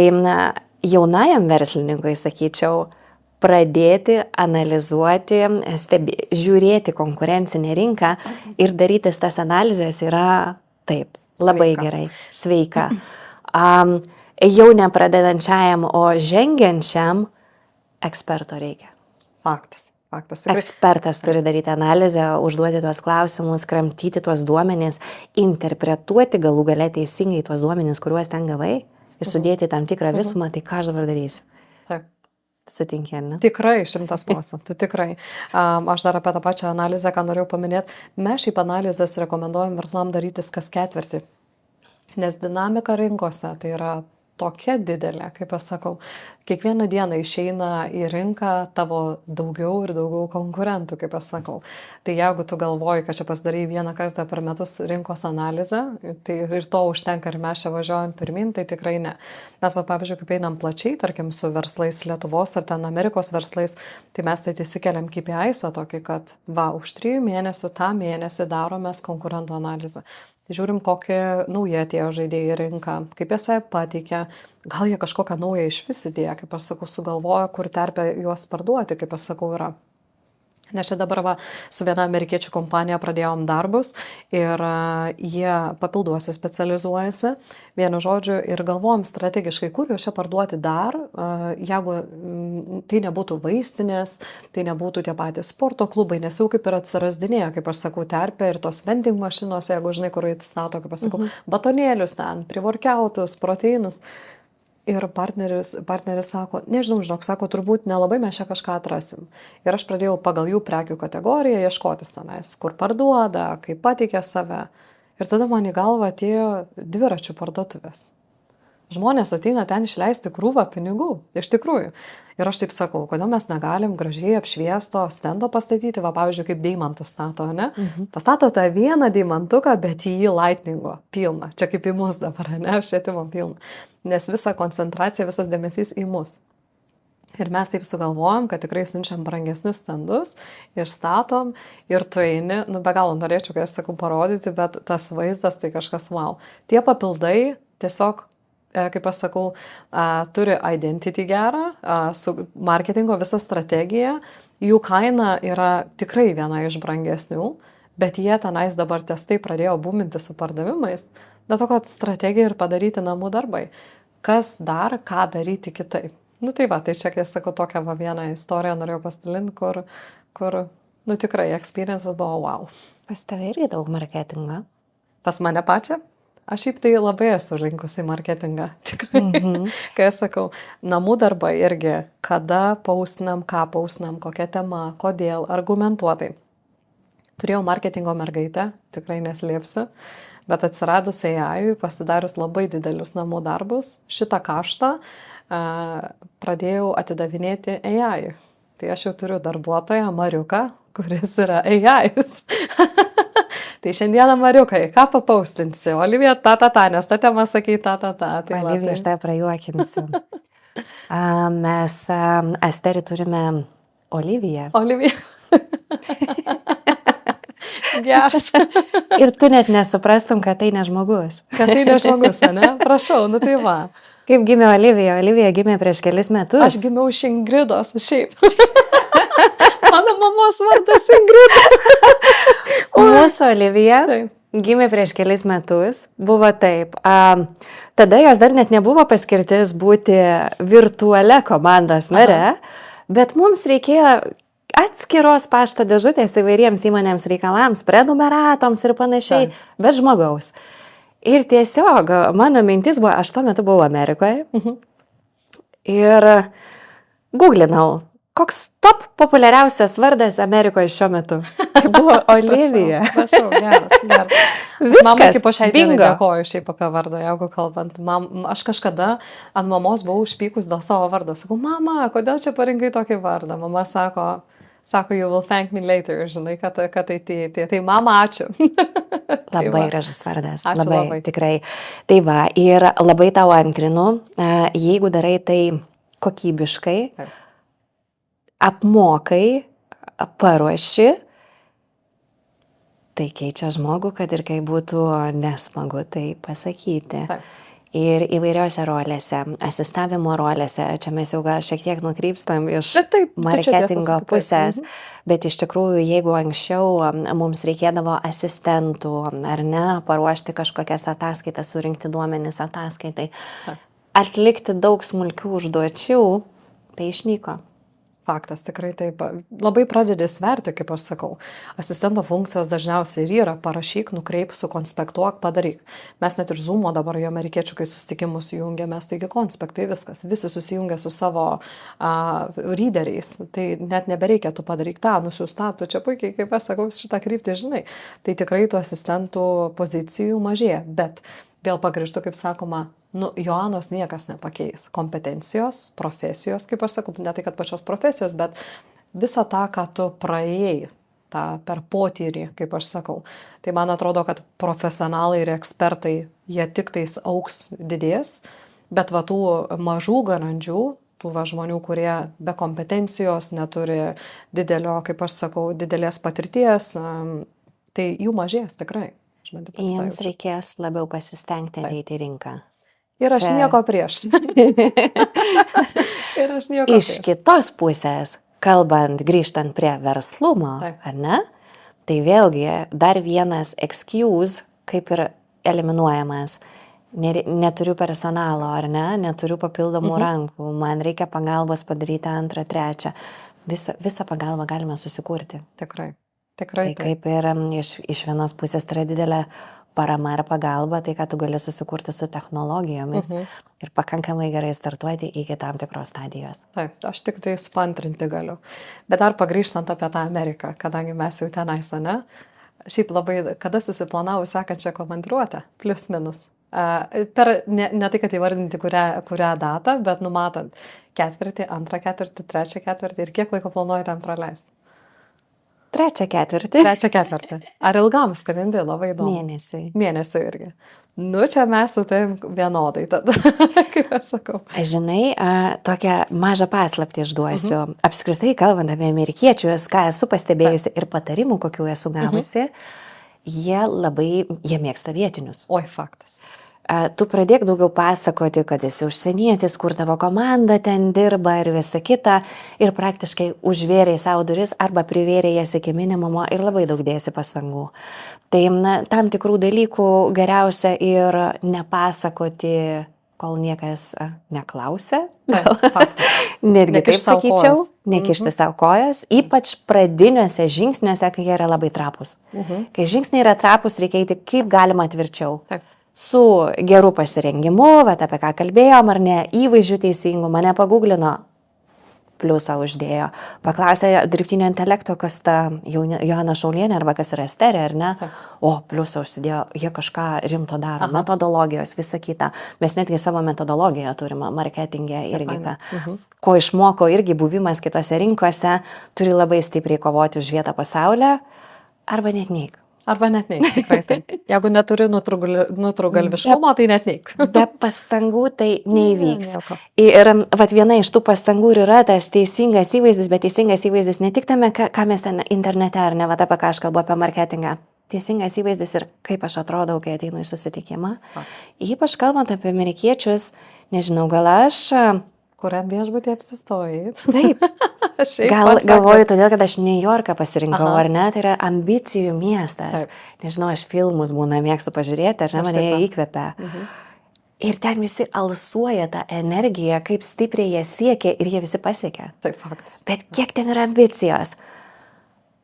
jaunajam verslininkui, sakyčiau, pradėti analizuoti, žiūrėti konkurencinę rinką ir darytis tas analizės yra taip, labai gerai, sveika. Jau nepradedančiajam, o žengiančiam eksperto reikia. Faktas. Tikrai. Ekspertas turi daryti analizę, užduoti tuos klausimus, kramtyti tuos duomenis, interpretuoti galų gale teisingai tuos duomenis, kuriuos ten gavai, ir sudėti tam tikrą visumą, tai ką aš dabar darysiu. Taip. Sutinkė, ne? Tikrai, 100%, tikrai. Aš dar apie tą pačią analizę, ką norėjau paminėti, mes šiaip analizės rekomenduojam verslam darytis kas ketvirtį, nes dinamika rinkose tai yra tokia didelė, kaip aš sakau, kiekvieną dieną išeina į rinką tavo daugiau ir daugiau konkurentų, kaip aš sakau. Tai jeigu tu galvoji, kad čia pasidarai vieną kartą per metus rinkos analizę, tai ir to užtenka ir mes čia važiuojam pirmin, tai tikrai ne. Mes, pavyzdžiui, kaip einam plačiai, tarkim, su verslais Lietuvos ar ten Amerikos verslais, tai mes tai įsikeliam KPI-są tokį, kad už 3 mėnesių tą mėnesį daromės konkurentų analizę. Žiūrim, kokie nauji atėjo žaidėjai į rinką, kaip jie save pateikia, gal jie kažkokią naują iš vis idėją, kaip aš sakau, sugalvoja, kur terpia juos parduoti, kaip aš sakau, yra. Nes čia dabar su viena amerikiečių kompanija pradėjom darbus ir jie papilduosi specializuojasi, vienu žodžiu, ir galvojom strategiškai, kur jau čia parduoti dar, jeigu tai nebūtų vaistinės, tai nebūtų tie patys sporto klubai, nes jau kaip ir atsirasdinėjo, kaip aš sakau, terpė ir tos vending mašinos, jeigu žinai, kur įstato, kaip aš sakau, batonėlius ten, privorkiautus, proteinus. Ir partneris sako, nežinau, sako, turbūt nelabai mes čia kažką atrasim. Ir aš pradėjau pagal jų prekių kategoriją ieškotis tenais, kur parduoda, kaip pateikia save. Ir tada man į galvą atėjo dviračių parduotuvės. Žmonės ateina ten išleisti krūvą pinigų, iš tikrųjų. Ir aš taip sakau, kodėl mes negalim gražiai apšviesto stendo pastatyti, pavyzdžiui, kaip deimantų stato, ne? Pastato tą vieną deimantuką, bet į jį lightningo pilna. Čia kaip į mus dabar, ne? Apšvietimo pilna. Nes visa koncentracija, visas dėmesys į mus. Ir mes taip sugalvojom, kad tikrai siunčiam brangesnius stendus ir statom ir tu eini, be galo norėčiau, kai aš sakau, parodyti, bet tas vaizdas tai kažkas wow. Tie papildai tiesiog, kaip aš sakau, turi identity gerą, su marketingo visą strategiją, jų kaina yra tikrai viena iš brangesnių, bet jie tenais dabar testai pradėjo būminti su pardavimais, dėl to, kad strategija ir padaryti namų darbai. Kas dar, ką daryti kitaip. Tai čia, kai sakau, tokią vieną istoriją norėjau pasidalinti, kur tikrai experience buvo wow. Pas tave irgi daug marketingo? Pas mane pačią? Aš šiaip tai labai esu rinkusi marketingą, tikrai. Kai aš sakau, namų darbai irgi, kada paustinam, ką paustinam, kokia tema, kodėl, argumentuotai. Turėjau marketingo mergaitę, tikrai neslėpsiu, bet atsiradus AI, pasidarius labai didelius namų darbus, šitą kaštą pradėjau atidavinėti AI. Tai aš jau turiu darbuotoją Mariuką, kuris yra AI. Tai šiandieną, Mariukai, ką papaustinsi? Olivija, nes ta tema sakai, Tai Olivija, aš tai prajuokinsiu. Mes Asterį turime Oliviją. Olivija. Geras. Ir tu net nesuprastum, kad tai ne žmogus. Kad tai ne žmogus, ne? Prašau, tai va. Kaip gimė Olivija? Olivija gimė prieš kelis metus. Aš gimiau iš Ingridos, šiaip. Mano mamos vardas Ingrida. Mūsų Olivija gimė prieš kelis metus. Buvo taip. Tada jos dar net nebuvo paskirtis būti virtualia komandos nare, bet mums reikėjo atskiros pašto dėžutės įvairiems įmonėms reikalams, prenumeratoms ir panašiai, bet žmogaus. Ir tiesiog mano mintis buvo, aš tuo metu buvau Amerikoje ir googlinau, koks top populiariausias vardas Amerikoje šiuo metu. Tai buvo Olivija. Prašau, geras. Viskas, Mama kaip po šiai dienai dėkoju šiaip apie vardą, jeigu kalbant. Aš kažkada ant mamos buvau užpykus dėl savo vardo. Sakau, mama, kodėl čia parinkai tokį vardą? Mama sako, you will thank me later, žinai, kad tai mama, ačiū. Labai gražus vardas, ačiū labai. Tikrai. Tai va, ir labai tau antrinu, jeigu darai tai kokybiškai, apmokai, paruoši, tai keičia žmogų, kad ir kai būtų nesmagu tai pasakyti. Ir įvairiose rolėse, asistavimo rolėse, čia mes jau gal šiek tiek nukrypstam iš marketingo pusės, bet iš tikrųjų, jeigu anksčiau mums reikėdavo asistentų, ar ne, paruošti kažkokias ataskaitas, surinkti duomenis ataskaitai, atlikti daug smulkių užduočių, tai išnyko. Faktas, tikrai taip. Labai pradedi sverti, kaip aš sakau. Asistento funkcijos dažniausiai ir yra parašyk, nukreip, sukonspektuok, padaryk. Mes net ir Zoomo dabar jo amerikiečių, kai susitikimus jungiamės, taigi konspektai viskas. Visi susijungia su savo readeriais. Tai net nebereikia tu padaryk tą, nusiųst tą, tu čia puikiai, kaip aš sakau, šitą kryptį žinai. Tai tikrai tų asistentų pozicijų mažėja. Bet vėl pagrįžtu, kaip sakoma, Joanos niekas nepakeis. Kompetencijos, profesijos, kaip aš sakau, ne tai, kad pačios profesijos, bet visą tą, ką tu praėjai, tą per potyrį, kaip aš sakau. Tai man atrodo, kad profesionalai ir ekspertai, jie tik tais auks, didės, bet va tų mažų garandžių, tų va žmonių, kurie be kompetencijos neturi didelio, kaip aš sakau, didelės patirties, tai jų mažės tikrai. Jiems reikės labiau pasistengti eiti į rinką. Ir aš nieko prieš. Iš kitos pusės, kalbant, grįžtant prie verslumo, ar ne, tai vėlgi dar vienas excuse, kaip ir eliminuojamas. Neturiu personalo, ar ne, neturiu papildomų rankų, man reikia pagalbos padaryti antrą, trečią. Visą pagalbą galime susikurti. Tikrai. Tai kaip ir iš vienos pusės tai yra didelė parama ir pagalba, tai ką tu gali susikurti su technologijomis ir pakankamai gerai startuoti iki tam tikros stadijos. Taip, aš tik tai spantrinti galiu. Bet dar pagrįžtant apie tą Ameriką, kadangi mes jau tenais, ne? Šiaip labai, kada susiplanavau sekančią komandiruotę, plius minus. Ne tai, kad įvardinti kurią datą, bet numatant ketvirtį, antrą ketvirtį, trečią ketvirtį ir kiek laiko planuoju ten praleisti. Trečią ketvirtį. Ar ilgam skrendi? Labai įdomu. Mėnesiui irgi. Čia mes su tavim vienodai tada, kaip aš sakau. Žinai, tokią mažą paslaptį išduosiu. Apskritai, kalbant apie amerikiečius, ką esu pastebėjusi ir patarimų, kokių esu gavusi, jie mėgsta vietinius. Oi, faktas. Tu pradėk daugiau pasakoti, kad esi užsienietis, kur tavo komanda ten dirba ir visa kita, ir praktiškai užvėrėjai savo duris arba privėrėjai jas iki minimumo ir labai daug dėsi pastangų. Tai tam tikrų dalykų geriausia ir nepasakoti, kol niekas neklausia. Netgi taip sakyčiau, nekišti savo kojas, ypač pradiniuose žingsniuose, kai jie yra labai trapus. Kai žingsniai yra trapus, reikia eiti kaip galima tvirčiau. Su geru pasirengimu, apie ką kalbėjom, ar ne, įvaizdžių teisingų, mane pagūglino, pliusą uždėjo. Paklausė dirbtinio intelekto, kas ta Joana Šaulienė, arba kas yra Esterė, ar ne? O, pliusą užsidėjo, jie kažką rimto daro, metodologijos, visa kita. Mes netgi savo metodologiją turime, marketingė irgi. Ko išmoko irgi buvimas kitose rinkose, turi labai stipriai kovoti už vietą pasaulyje, arba net neik. Arba net neik, tikrai taip. Jeigu neturi nutrūgalviškumo, tai net neik. Be pastangų tai neįvyks. Ir viena iš tų pastangų yra tas teisingas įvaizdis, bet teisingas įvaizdis ne tik tame, ką mes ten internete, ar ne, apie ką aš kalbu apie marketingą. Teisingas įvaizdis ir kaip aš atrodau, kai ateinu į susitikimą. Ypač kalbant apie amerikiečius, nežinau, gal aš... Kuriam viešbutį apsistojai? Taip. Galvoju, todėl, kad aš New Yorką pasirinkau, ar ne, tai yra ambicijų miestas. Nežinau, aš filmus būna mėgstu pažiūrėti, ar ne, mane jie įkvepia. Ir ten visi alsuoja tą energiją, kaip stipriai jie siekia ir jie visi pasiekia. Taip, faktas. Bet kiek ten yra ambicijos?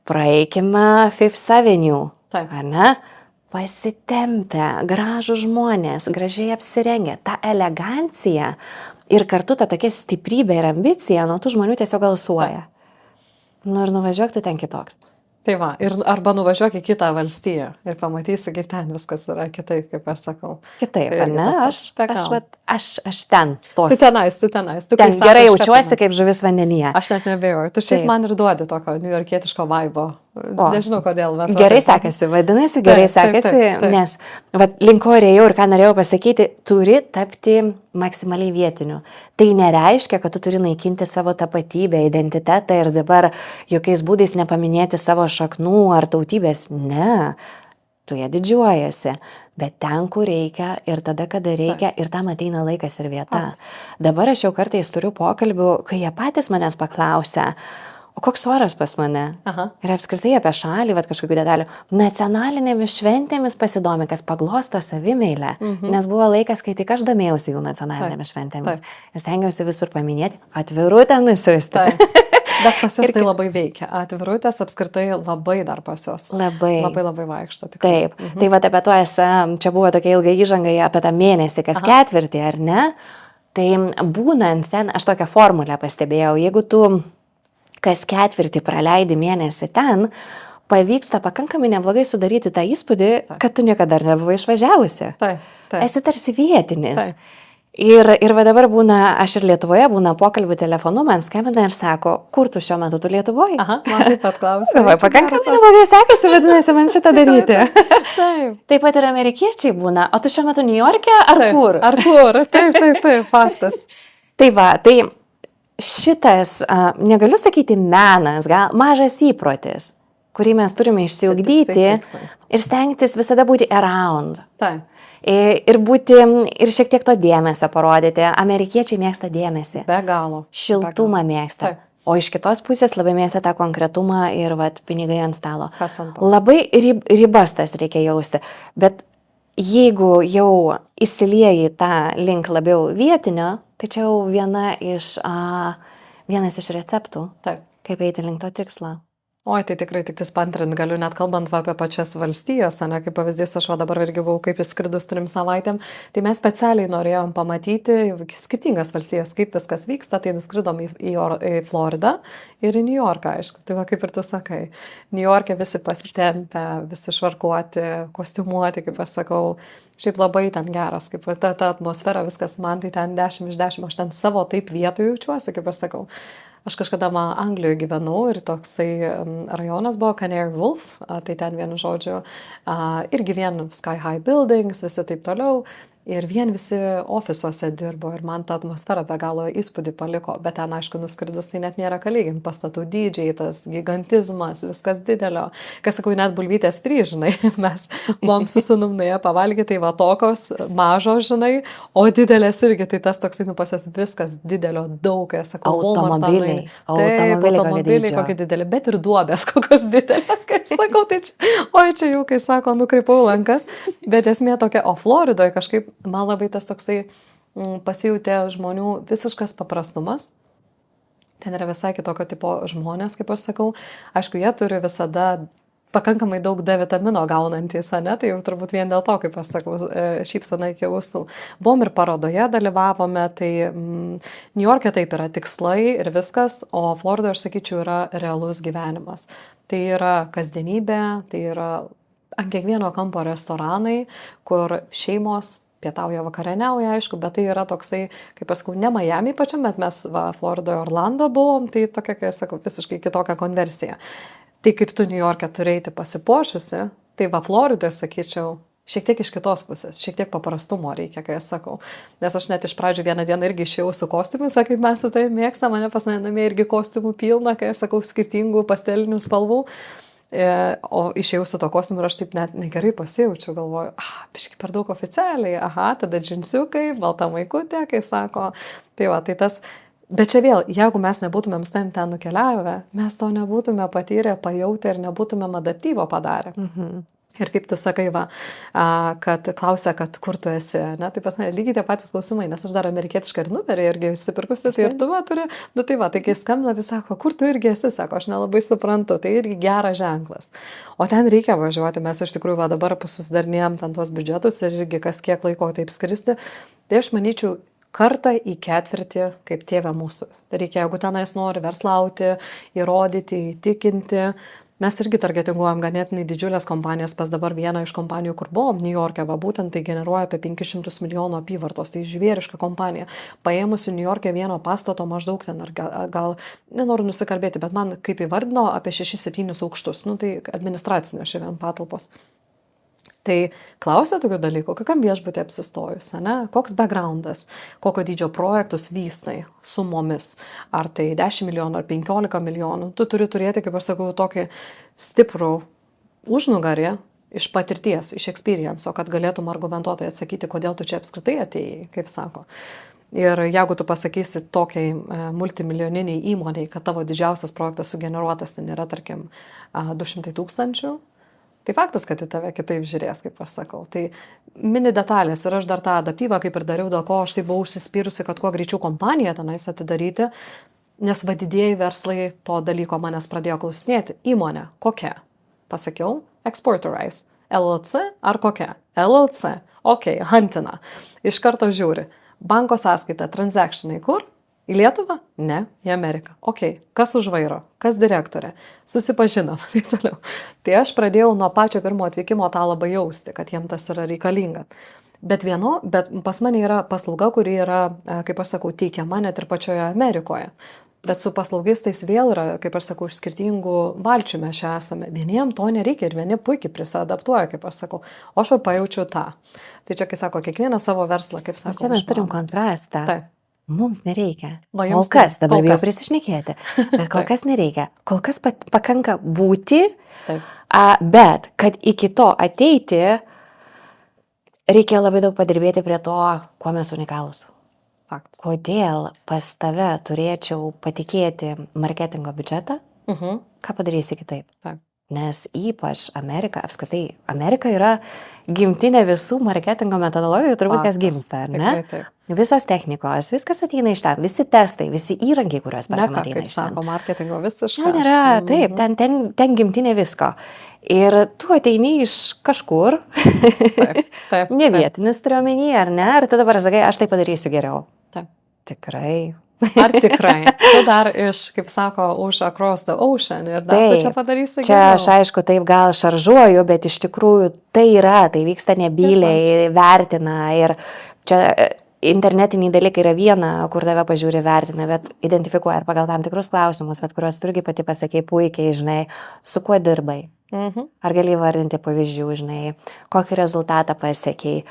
Praeikime Fifth Avenue, ar ne? Pasitempę, gražų žmonės, gražiai apsirengę, ta elegancija ir kartu ta tokia stiprybė ir ambicija nuo tų žmonių tiesiog alsuoja. Ir nuvažiuok tu ten kitoks. Tai va, ir arba nuvažiuok į kitą valstiją ir pamatysi, kaip ten viskas yra kitaip, kaip aš sakau. Kitaip, ar ne? Aš ten. Tu tenais. Ten gerai jaučiuosi kaip žuvis vandenyje. Aš net nebejoju. Tu šiaip man ir duodi tokio niujorkietiško vaibo. Nežinau kodėl. Gerai sekasi, vadinasi, gerai sekasi, nes link ko ėjau ir ką norėjau pasakyti, turi tapti maksimaliai vietiniu. Tai nereiškia, kad tu turi naikinti savo tapatybę, identitetą ir dabar jokiais būdais nepaminėti savo šaknų ar tautybės. Ne, tu ją didžiuojasi, bet ten, kur reikia ir tada, kada reikia ir tam ateina laikas ir vieta. Dabar aš jau kartais turiu pokalbių, kai jie patys manęs paklausia, o koks oras pas mane? Ir apskritai apie šalį, kažkokių detalių. Nacionalinėmis šventėmis pasidomi, kas paglosto savimeilę. Nes buvo laikas, kai tik aš domėjausi jų nacionalinėmis šventėmis. Ir stengiausi visur paminėti, atvirutę nusiųsti. Bet pas juos tai labai veikia. Atvirutės apskritai labai dar pas juos. Labai. Labai vaikšto. Tikrai. Taip. Tai va apie tuos, čia buvo tokia ilga įžanga apie tą mėnesį, kas ketvirtį, ar ne? Tai būnant ten, aš tokią formulę pastebėjau, jeigu tu kas ketvirtį praleidi mėnesį ten, pavyksta pakankamai neblogai sudaryti tą įspūdį, kad tu niekada dar nebuvai išvažiavusi. Taip. Esi tarsi vietinis. Taip. Ir va dabar būna, aš ir Lietuvoje būna pokalbių telefonu, man skambina ir sako, kur tu šiuo metu tu Lietuvoje? Aha, man taip pat klausia. Pakankamai neblogai sekasi, vadinasi, man šitą daryti. Taip. Taip pat ir amerikiečiai būna, o tu šiuo metu New York'e ar kur? Ar kur? Taip, faktas. Tai va, tai šitas, negaliu sakyti menas, gal mažas įprotis, kurį mes turime išsiugdyti ir stengtis visada būti around. Taip. Ir būti, ir šiek tiek to dėmesio parodyti. Amerikiečiai mėgsta dėmesį. Be galo. Šiltumą mėgsta. Taip. O iš kitos pusės labai mėgsta tą konkretumą ir pinigai ant stalo. Kas ant to? Labai ribas tas reikia jausti. Bet jeigu jau įsilieji tą link labiau vietinio, tai čia jau vienas iš receptų, Taip. kaip eiti link to tikslo. Oi, tai tikrai tik pantrint galiu, net kalbant apie pačias valstijas, ne, kaip pavyzdys, aš dabar irgi buvau kaip įskridus 3 savaitėm, tai mes specialiai norėjom pamatyti skirtingas valstijas, kaip viskas vyksta, tai nuskridom į Floridą ir į New Yorką, aišku, tai va kaip ir tu sakai, New York'e visi pasitempę, visi švarkuoti, kostiumuoti, kaip aš sakau, šiaip labai ten geras, kaip ta atmosfera, viskas man tai ten 10 iš 10, aš ten savo taip vietoje jaučiuosi, kaip aš sakau. Aš kažkada Anglijoje gyvenau ir toksai rajonas buvo Canary Wharf, tai ten vienu žodžiu, irgi vien Sky High Buildings, visi taip toliau. Ir visi ofisuose dirbo ir man ta atmosfera be galo įspūdį paliko, bet ten, aišku, nuskridus tai net nėra ką lyginti, pastatų dydžiai, tas gigantizmas, viskas didelio. Kas sakau, net bulvytės fry, žinai, mes buvom su sūnum nuėję pavalgyti, tai va tokios mažos, žinai, o didelės irgi, tai tas toksai, pas jas viskas didelio, daug, sakau, automobiliai, kokie dideli, bet ir duobės kokios didelės, kaip sakau, tai čia jau, kai sako, nukreipau lankas, bet esmė tokia, o Floridoje kažkaip man labai tas toksai pasijutė žmonių visiškas paprastumas. Ten yra visai kitokio tipo žmonės, kaip aš sakau. Aišku, jie turi visada pakankamai daug D vitamino gaunantys, ne? Tai jau turbūt vien dėl to, kaip aš sakau, šypsena iki ausų. Buvom ir parodoje dalyvavome, tai New York'e taip yra tikslai ir viskas, o Floridoje, aš sakyčiau, yra realus gyvenimas. Tai yra kasdienybė, tai yra ant kiekvieno kampo restoranai, kur šeimos pietauja, vakarieniauja, aišku, bet tai yra toksai, kaip pasakau, ne Miami pačiam, bet mes Floridoje, Orlando buvom, tai tokia, kai aš sakau, visiškai kitokia konversija. Tai kaip tu New York'e turi eiti pasipuošusi, tai Floridoje, sakyčiau, šiek tiek iš kitos pusės, šiek tiek paprastumo reikia, kai aš sakau. Nes aš net iš pradžių vieną dieną irgi išėjau su kostiumais, kaip mes su tai mėgstam, mane pas namie irgi kostiumų pilna, kai aš sakau, skirtingų pastelinių spalvų. O išėjau su to kostiumu ir aš taip net negerai pasijaučiau, galvoju, biški per daug oficialiai, tada džinsiukai, balta maikutė, kai sako, tai va, tai tas, bet čia vėl, jeigu mes nebūtumėm ten nukeliavę, mes to nebūtume patyrę, pajautę ir nebūtumėm adaptyvo padarę. Ir kaip tu sakai, kad klausia, kad kur tu esi, ne? Tai pas mane lygiai tie patys klausimai, nes aš dar amerikietišką ir numerį irgi įsipirkusi, tai ir tu turi, tai va, tai kai skambina, tai sako, kur tu irgi esi, sako, aš nelabai suprantu, tai irgi geras ženklas. O ten reikia važiuoti, mes iš tikrųjų dabar susidarnėjom ten tuos biudžetus ir irgi kas kiek laiko taip skristi, tai aš manyčiau, kartą į ketvirtį kaip tėvė mūsų. Tai reikia, jeigu tenais nori verslauti, įrodyti, įtikinti. Mes irgi targetinguojam ganėtinai didžiulės kompanijas, pas dabar vieną iš kompanijų, kur buvom, New York'e, būtent tai generuoja apie 500 milijonų apyvartos, tai žvėriška kompanija. Paėmusi New York'e vieno pastato maždaug ten, ar gal nenoriu nusikalbėti, bet man kaip įvardino apie 6-7 aukštus, tai administracinio šiandien patalpos. Tai klausia tokių dalykų, kokiam viešbutį apsistojus, ne? Koks backgroundas, kokio dydžio projektus vystai sumomis, ar tai 10 milijonų ar 15 milijonų. Tu turi turėti, kaip aš sakau, tokį stiprų užnugarį iš patirties, iš experience, kad galėtum argumentuotai atsakyti, kodėl tu čia apskritai atėjai, kaip sako. Ir jeigu tu pasakysi tokiai multimilijoniniai įmoniai, kad tavo didžiausias projektas sugeneruotas ten yra, tarkim, 200 000, tai faktas, kad į tave kitaip žiūrės, kaip aš sakau. Tai mini detalės ir aš dar tą adaptyvą kaip ir dariau, dėl ko aš tai buvau užsispyrusi, kad kuo greičiau kompaniją tenais atidaryti. Nes didieji verslai to dalyko manęs pradėjo klausinėti. Įmonė, kokia? Pasakiau, Exporterize. LLC ar kokia? LLC. Ok, Huntina. Iš karto žiūri. Banko sąskaita, transactionai kur? Į Lietuvą? Ne, į Ameriką. Ok, kas už vairo? Kas direktorė? Susipažinom, taip toliau. Tai aš pradėjau nuo pačio pirmo atvykimo tą labai jausti, kad jiem tas yra reikalinga. Bet pas mane yra paslauga, kuri yra, kaip aš sakau, teikiama net ir pačioje Amerikoje. Bet su paslaugistais vėl yra, kaip aš sakau, iš skirtingų valčių mes čia esame. Vieniem to nereikia ir vieni puikiai prisadaptuoja, kaip aš sakau. O aš pajaučiu tą. Tai čia, kai sako, kiekvieną savo verslą, kaip sako. Čia mes turim kontrastą. Taip. Mums nereikia. Kol kas, dabar jau prisišnekėti. Bet kol kas nereikia. Kol kas pakanka būti, bet kad iki to ateiti, reikia labai daug padirbėti prie to, kuo mes unikalūs. Faktas. Kodėl pas tave turėčiau patikėti marketingo biudžetą, ką padarysi kitaip? Taip. Nes ypač apskritai, Amerika yra gimtinė visų marketingo metodologijų, turbūt kas gimsta, ar ne? Taip. Visos technikos, viskas ateina iš ten, visi testai, visi įrankiai, kuriuos perkam ateina iš ten. Kaip sako, marketingo visiškai. Ten yra, taip, ten gimtinė visko. Ir tu ateini iš kažkur, Taip. ne vietinis turiu omeny, ar ne? Ir tu dabar sakai, aš tai padarysiu geriau. Taip. Tikrai. Ar tikrai? Tu dar kaip sako, už across the ocean ir dar tu čia padarysi čia geriau. Aš aišku taip gal šaržuoju, bet iš tikrųjų tai yra, tai vyksta nebyliai, vertina ir čia internetiniai dalykai yra viena, kur tave pažiūri vertina, bet identifikuoja ir pagal tam tikrus klausimus, bet kuriuos tu irgi pati pasakei puikiai, žinai, su kuo dirbai. Ar gali vardinti pavyzdžių, žinai, kokį rezultatą pasiekiai.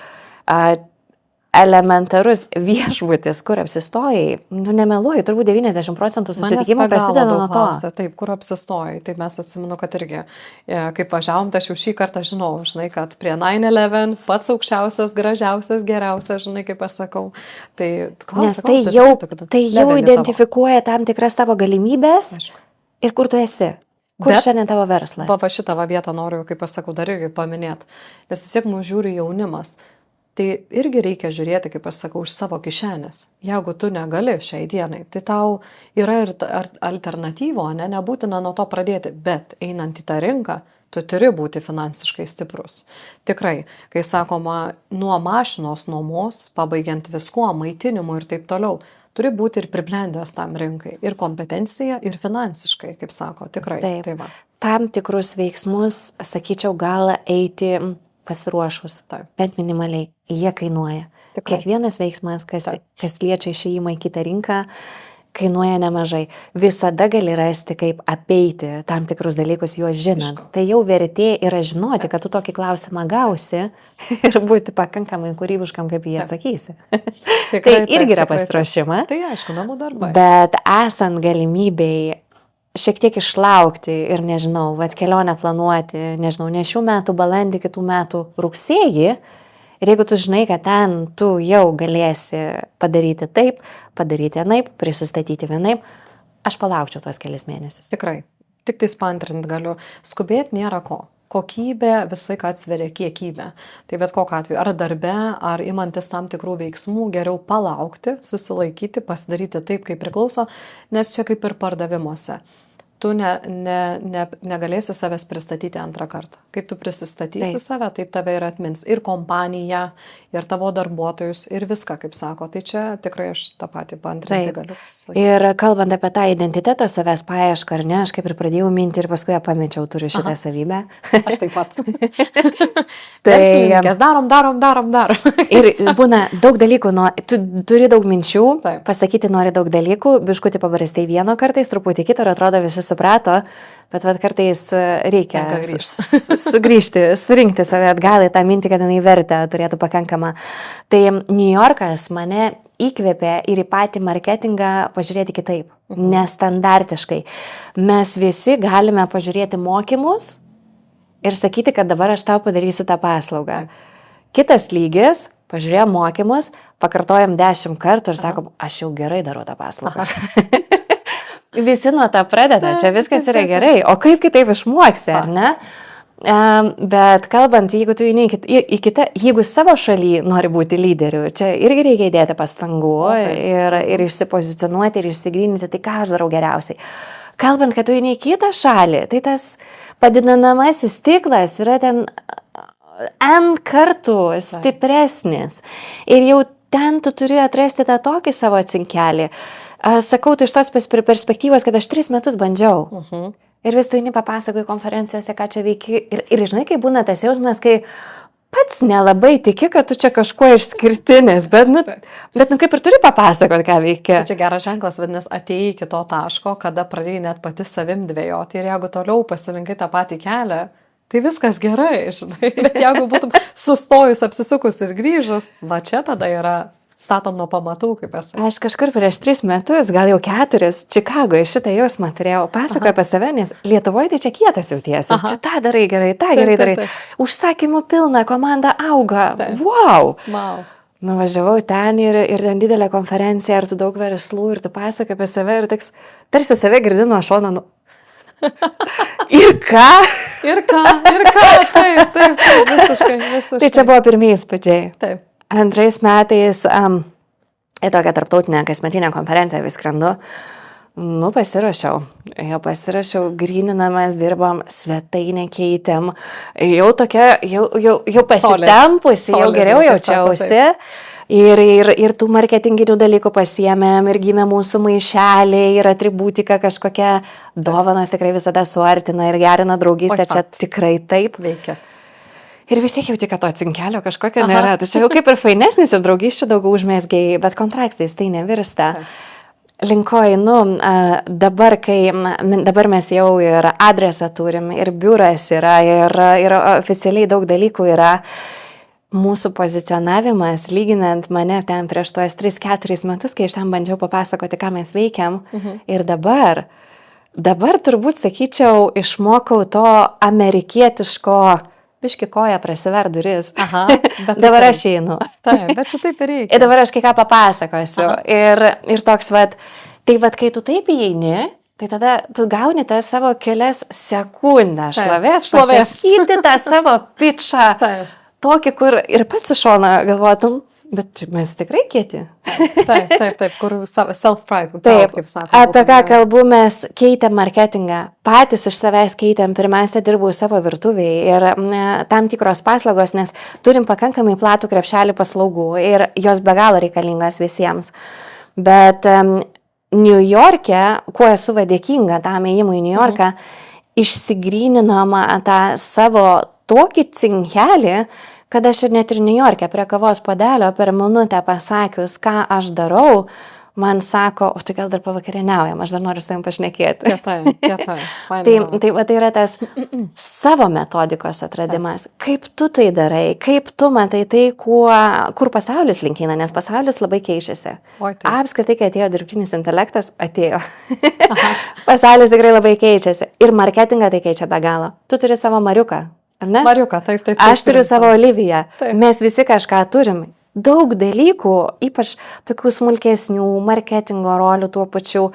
Elementarus viešbutis, kur apsistojai, nemeluoju, turbūt 90% susitikimų prasideda nuo to. Taip, kur apsistojai. Taip mes atsimenu, kad irgi, kaip važiavom, tai aš jau šį kartą žinau, žinai, kad prie 9/11 pats aukščiausias, gražiausias, geriausias, žinai, kaip aš sakau. Tai nes tai jau identifikuoja tam tikras tavo galimybės ir kur tu esi. Kur šiandien tavo verslas? Va šitą vietą noriu, kaip aš sakau, dar irgi paminėti. Nes vis tiek mūsų žiūri jaunimas. Tai irgi reikia žiūrėti, kaip aš sakau, už savo kišenės. Jeigu tu negali šiai dienai, tai tau yra ir alternatyvo, nebūtina nuo to pradėti. Bet einant į tą rinką, tu turi būti finansiškai stiprus. Tikrai, kai sakoma, nuo mašinos nuomos, pabaigiant viskuo, maitinimu ir taip toliau, turi būti ir pribrendęs tam rinkai. Ir kompetencija, ir finansiškai, kaip sako. Tikrai. Taip. Tam tikrus veiksmus, sakyčiau, gal eiti pasiruošus, bent minimaliai. Jie kainuoja. Tikrai. Kiekvienas veiksmas, kas liečia išėjimą į kitą rinką, kainuoja nemažai. Visada gali rasti, kaip apeiti tam tikrus dalykus, juos žinant. Tai jau vertė yra žinoti, kad tu tokį klausimą gausi ir būti pakankamai kūrybiškam, kaip jie atsakysi. Tai irgi yra pasiruošimas. Tai aišku, namų darbai. Bet esant galimybei šiek tiek išlaukti ir nežinau, kelionę planuoti, nežinau, ne šių metų balandį, kitų metų rugsėjį. Ir jeigu tu žinai, kad ten tu jau galėsi padaryti taip, padaryti anaip, prisistatyti vienaip, aš palaukčiau tuos kelias mėnesius. Tikrai. Tik tai spantrint galiu. Skubėti nėra ko. Kokybė visai atsveria kiekybę. Tai bet kokiu atveju, ar darbe, ar imantis tam tikrų veiksmų, geriau palaukti, susilaikyti, pasidaryti taip, kaip priklauso, nes čia kaip ir pardavimuose. Tu negalėsi savęs pristatyti antrą kartą. Kaip tu prisistatysi save, taip tave ir atmins. Ir kompaniją, ir tavo darbuotojus, ir viską, kaip sako. Tai čia tikrai aš tą patį paantrinti galiu. Ir kalbant apie tą identiteto savęs paiešką, ar ne, aš kaip ir pradėjau minti ir paskui ją pamečiau, turiu šitą savybę. Aš taip pat. Tai darom. Ir būna daug dalykų, tu turi daug minčių, pasakyti nori daug dalykų, biškutį pabarastai vieno kartais, truputį kitą ir atrodo visi suprato, bet kartais reikia sugrįžti, surinkti save atgal į tą mintį, kad jinai vertę turėtų pakankamą. Tai New Yorkas mane įkvėpė ir į patį marketingą pažiūrėti kitaip, nestandartiškai. Mes visi galime pažiūrėti mokymus ir sakyti, kad dabar aš tau padarysiu tą paslaugą. Kitas lygis, pažiūrėjom mokymus, pakartojom 10 kartų ir sakom, aš jau gerai darau tą paslaugą. Visi nuo to pradeda, čia viskas yra gerai, o kaip kitaip išmoksi, ar ne? Bet kalbant, jeigu tu eini į kitą, jeigu savo šaly nori būti lyderiu, čia irgi reikia įdėti pastangų ir išsipozicionuoti ir išsigryninti, tai ką aš darau geriausiai. Kalbant, kad tu eini į kitą šalį, tai tas padidinamasis stiklas yra ten N kartų stipresnis. Ir jau ten tu turi atrasti tą tokį savo cinkelį. Sakau, tai iš tos perspektyvos, kad aš 3 metus bandžiau. Ir vis tu eini papasakoji konferencijose, ką čia veiki. Ir žinai, kai būna tas jausmas, kai pats nelabai tiki, kad tu čia kažkuo išskirtinis, bet kaip ir turi papasakoti, ką veiki. Tai čia geras ženklas, vadinasi, atėjai iki to taško, kada pradėjai net pati savim dvejoti. Ir jeigu toliau pasirinkai tą patį kelią, tai viskas gerai, žinai. Bet jeigu būtum sustojus, apsisukus ir grįžus, va čia tada yra statom nuo pamatų, kaip esu. Aš kažkur prieš 3 metus, gal jau 4, Čikagoje šitą jausmą turėjau. Pasakoju apie save, nes Lietuvoje tai čia kietas jautiesi. Čia tą darai gerai, tą gerai darai. Užsakymų pilna, komanda auga. Wow! Nuvažiavau ten ir ten didelė konferencija, ir tu daug verslų, ir tu pasakoji apie save, ir tarsi save girdi nuo šono. Ir ką? Taip, visiškai. Tai čia buvo pirmieji įspūdžiai. Taip. 2 metais į tokią tarptautinę kasmetinę konferenciją vis skrendu. Pasirašiau, gryninamas, dirbom, svetainę keitėm. Jau pasitempusi, jau geriau jaučiausi. Ir tų marketinginių dalykų pasiėmėm, ir gimė mūsų maišeliai, ir atributika kažkokia, dovanos tikrai visada suartina ir gerina draugystę, čia tikrai taip veikia. Ir vis tiek jau tik, kad to cinkelio kažkokio nėra. Tai čia jau kaip ir fainesnis ir draugysčių daug užmėsgiai, bet kontraktais tai nevirsta. Linkoju, dabar mes jau ir adresą turim, ir biuras yra, ir oficialiai daug dalykų yra. Mūsų pozicionavimas, lyginant mane ten prieš tuos 3-4 metus, kai aš ten bandžiau papasakoti, ką mes veikiam, ir dabar turbūt, sakyčiau, išmokau to amerikietiško biški koja prasiver duris. Dabar aš einu. Taip, bet čia taip ir reikia. Ir dabar aš kai ką papasakosiu. Ir toks, tai kai tu taip įeini, tai tada tu gauni tą savo kelias sekundę šlovės, pasakyti tą savo pitchą. Tokį, kur ir pats iš šono galvotum, bet mes tikrai kieti. Taip, kur self-pride, kaip sako. Apie ką kalbu, mes keitėm marketingą. Patys iš savęs keitėm, pirmiausia dirbau savo virtuvėje ir tam tikros paslaugos, nes turim pakankamai platų krepšelį paslaugų ir jos be galo reikalingos visiems. Bet New York'e, kuo esu dėkinga tam ėjimui į New Yorką, išsigryninama tą savo tokį cinkelį, kad aš ir net ir New York'e prie kavos puodelio per minutę pasakius, ką aš darau, man sako, o tai gal dar pavakarieniaujam, aš dar noriu su tavim pašnekėti. Tai yra tas savo metodikos atradimas. Kaip tu tai darai, kaip tu matai tai, kur pasaulis linkina, nes pasaulis labai keičiasi. Apskritai, kai atėjo dirbtinis intelektas, atėjo. Pasaulis tikrai labai keičiasi. Ir marketingą tai keičia be galo. Tu turi savo Mariuką. Mariuką, taip. Aš turiu savo Oliviją. Mes visi kažką turim. Daug dalykų, ypač tokių smulkesnių marketingo rolių tuo pačiu.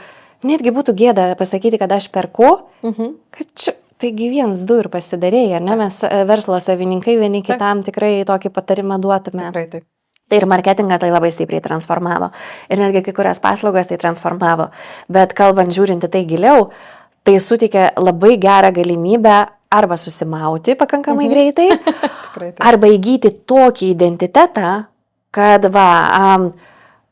Netgi būtų gėda pasakyti, kad aš perku, kad čia, taigi 1-2 ir pasidarėjai, ar ne? Mes verslo savininkai vieni kitam tikrai tokį patarimą duotume. Tikrai taip. Tai ir marketingą tai labai stipriai transformavo. Ir netgi kai kurias paslaugas tai transformavo. Bet kalbant, žiūrinti tai giliau, tai suteikia labai gerą galimybę arba susimauti pakankamai greitai, arba įgyti tokį identitetą, kad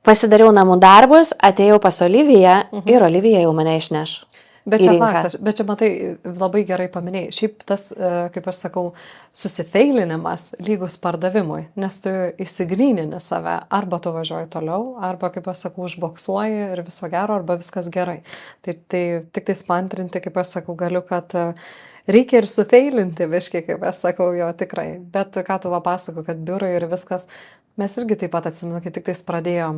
pasidariau namų darbus, atėjau pas Oliviją ir Olivija jau mane išneš. Bet čia faktas, bet čia matai, labai gerai paminėjai. Šiaip tas, kaip aš sakau, susifeilinimas lygus pardavimui, nes tu įsigrynini save, arba tu važiuoji toliau, arba, kaip aš sakau, užboksuoji ir viso gero, arba viskas gerai. Tai tik tai spantrinti, kaip aš sakau, galiu, kad reikia ir sufeilinti viškai, kaip aš sakau, jo tikrai. Bet ką tu papasako, kad biurai ir viskas, mes irgi taip pat atsimenu, kai tik tais pradėjom,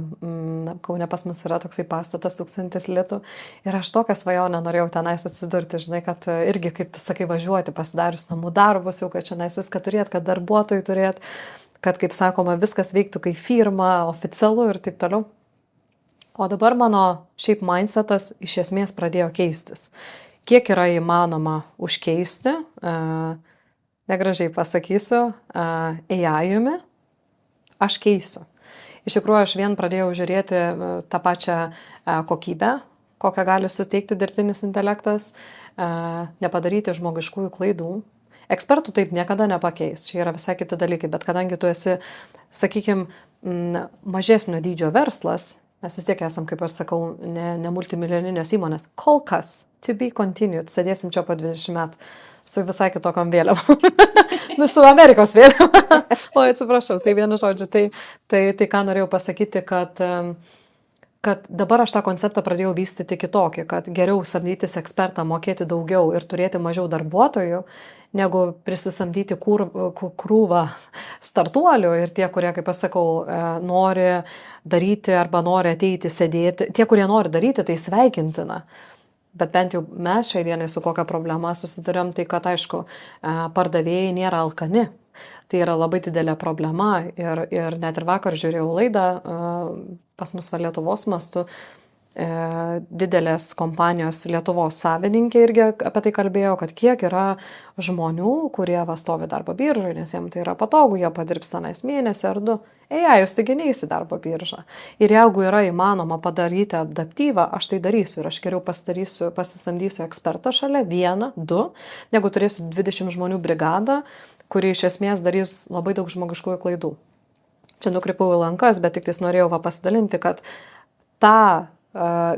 Kaune pas mus yra toksai pastatas 1000 litų ir aš tokią svajonę norėjau tenais atsidurti, žinai, kad irgi, kaip tu sakai, važiuoti, pasidarius namų darbus, jau kad čia viską turėt, kad darbuotojai turėt, kad, kaip sakoma, viskas veiktų kaip firma, oficialu ir taip toliau. O dabar mano šiaip mindsetas iš esmės pradėjo keistis. Kiek yra įmanoma užkeisti, negražiai pasakysiu, AI-umi aš keisiu. Iš tikrųjų, aš vien pradėjau žiūrėti tą pačią kokybę, kokią gali suteikti dirbtinis intelektas, nepadaryti žmogiškųjų klaidų. Ekspertų taip niekada nepakeis, čia yra visai kiti dalykai, bet kadangi tu esi, sakykime, mažesnio dydžio verslas, mes vis tiek esam, kaip aš sakau, ne multimilijoninės įmonės, kol kas, to be continued, sėdėsim čia po 20 metų su visai kitokiom vėliavom. Su Amerikos vėliavom. O, atsiprašau, tai vienu žodžiu, tai ką norėjau pasakyti, kad dabar aš tą konceptą pradėjau vystyti kitokį, kad geriau samdytis ekspertą, mokėti daugiau ir turėti mažiau darbuotojų, negu prisisamdyti krūvą startuolių ir tie, kurie, kaip aš sakau, nori daryti arba nori ateiti, sėdėti. Tie, kurie nori daryti, tai sveikintina. Bet bent jau mes šiai dienai su kokia problema susidurėm, tai kad, aišku, pardavėjai nėra alkani. Tai yra labai didelė problema ir net ir vakar žiūrėjau laidą pas mus Lietuvos mastu, didelės kompanijos Lietuvos savininkė irgi apie tai kalbėjo, kad kiek yra žmonių, kurie stovi darbo biržoje, nes jiems tai yra patogu, jie padirbs tenais mėnesį ar 2. Jūs taigi neįsi darbo biržą. Ir jeigu yra įmanoma padaryti adaptyvą, aš tai darysiu ir aš geriau pasisamdysiu ekspertą šalia 1, 2, negu turėsiu 20 žmonių brigadą, kuri iš esmės darys labai daug žmogiškųjų klaidų. Čia nukrypau į lankas, bet tik tais norėjau pasidalinti, kad tą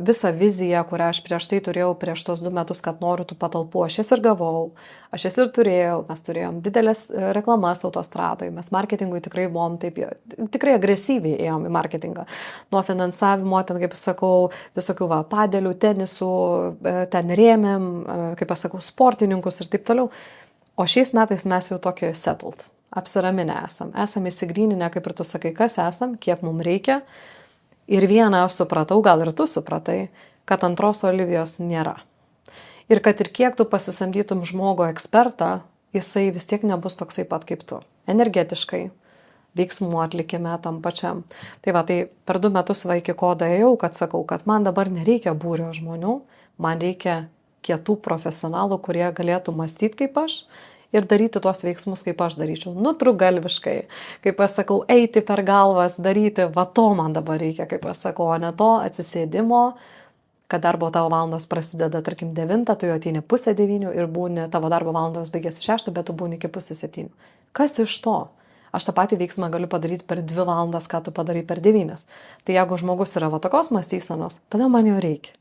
visą viziją, kurią aš prieš tai turėjau prieš tos 2 metus, kad noriu tų patalpų, aš jas ir gavau, aš jas ir turėjau, mes turėjom didelės reklamas autostradoje, mes marketingui tikrai buvom tikrai agresyviai ėjom į marketingą. Nuo finansavimo, ten, kaip sakau, visokių padelių, tenisų, ten rėmėm, kaip sakau, sportininkus ir taip toliau. O šiais metais mes jau tokie settled, apsiraminę esam įsigryninę, kaip ir tu sakai, kas esam, kiek mums reikia. Ir vieną aš supratau, gal ir tu supratai, kad antros Olivijos nėra. Ir kad ir kiek tu pasisamdytum žmogų ekspertą, jisai vis tiek nebus toksai pat kaip tu. Energetiškai, veiksmų atlikime tam pačiam. Tai per 2 metus iki ko daėjau, kad sakau, kad man dabar nereikia būrio žmonių, man reikia kietų profesionalų, kurie galėtų mąstyti kaip aš ir daryti tuos veiksmus, kaip aš daryčiau. Nutrūgalviškai, kaip aš sakau, eiti per galvas, daryti, to man dabar reikia, kaip aš sakau, o ne to atsisėdimo, kad darbo tavo valandos prasideda, tarkim, 9, tu jau ateini 8:30 ir būni, tavo darbo valandos baigėsi 6, bet tu būni iki 6:30. Kas iš to? Aš tą patį veiksmą galiu padaryti per 2 valandas, ką tu padarai per 9. Tai jeigu žmogus yra tokios mąstysenos, tada man jo reikia.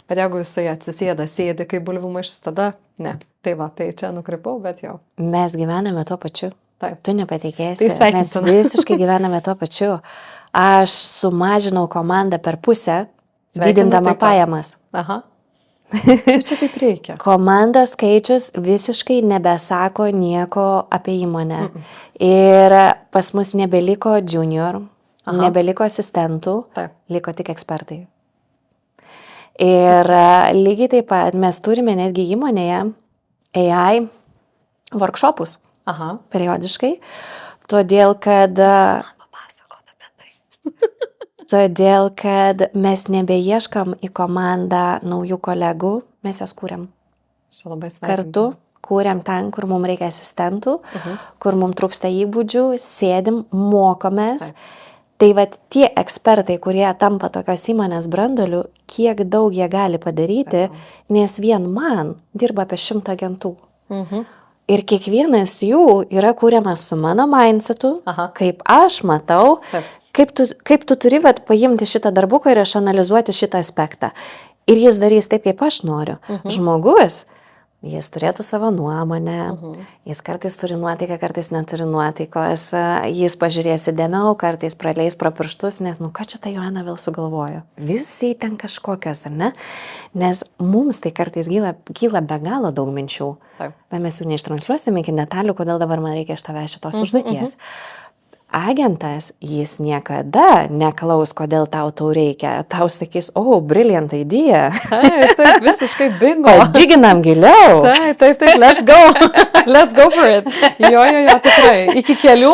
Bet jeigu jisai atsisėda, sėdi kaip bulvių maišas, tada ne. Tai čia nukrypau, bet jau. Mes gyvename tuo pačiu. Taip. Tu nepatikėsi. Tai mes visiškai gyvename tuo pačiu. Aš sumažinau komandą per pusę, didindama pajamas. Aha. Čia taip reikia. Komandos skaičius visiškai nebesako nieko apie įmonę. Ir pas mus nebeliko junior, nebeliko asistentų, liko tik ekspertai. Ir lygiai taip pat mes turime netgi įmonėje AI workshopus periodiškai, todėl kad mes nebeieškam į komandą naujų kolegų, mes juos kūrėm. Kartu kūrėm ten, kur mums reikia asistentų, kur mums trūksta įgūdžių, sėdim, mokomės. Tai tie ekspertai, kurie tampa tokios įmonės branduoliu, kiek daug jie gali padaryti, nes vien man dirba apie 100 agentų. Ir kiekvienas jų yra kūriamas su mano mindsetu, kaip aš matau, kaip tu turi paimti šitą darbuką ir išanalizuoti šitą aspektą. Ir jis darys taip, kaip aš noriu. Žmogus, jis turėtų savo nuomonę, jis kartais turi nuotaiką, kartais neturi nuotaikos, jis pažiūrės įdėmiau, kartais praleis pro pirštus, nes, ką čia ta Joana vėl sugalvojo. Visi ten kažkokios, ar ne? Nes mums tai kartais kyla be galo daug minčių. Bet mes jų neištransliuosime iki detalių, kodėl dabar man reikia iš tavęs šitos užduoties. Agentas, jis niekada neklaus, kodėl tau reikia. Tau sakys, brilliant idea. Taip, visiškai bingo. Diginam giliau. Taip, let's go. Let's go for it. Jo, tikrai. Iki kelių,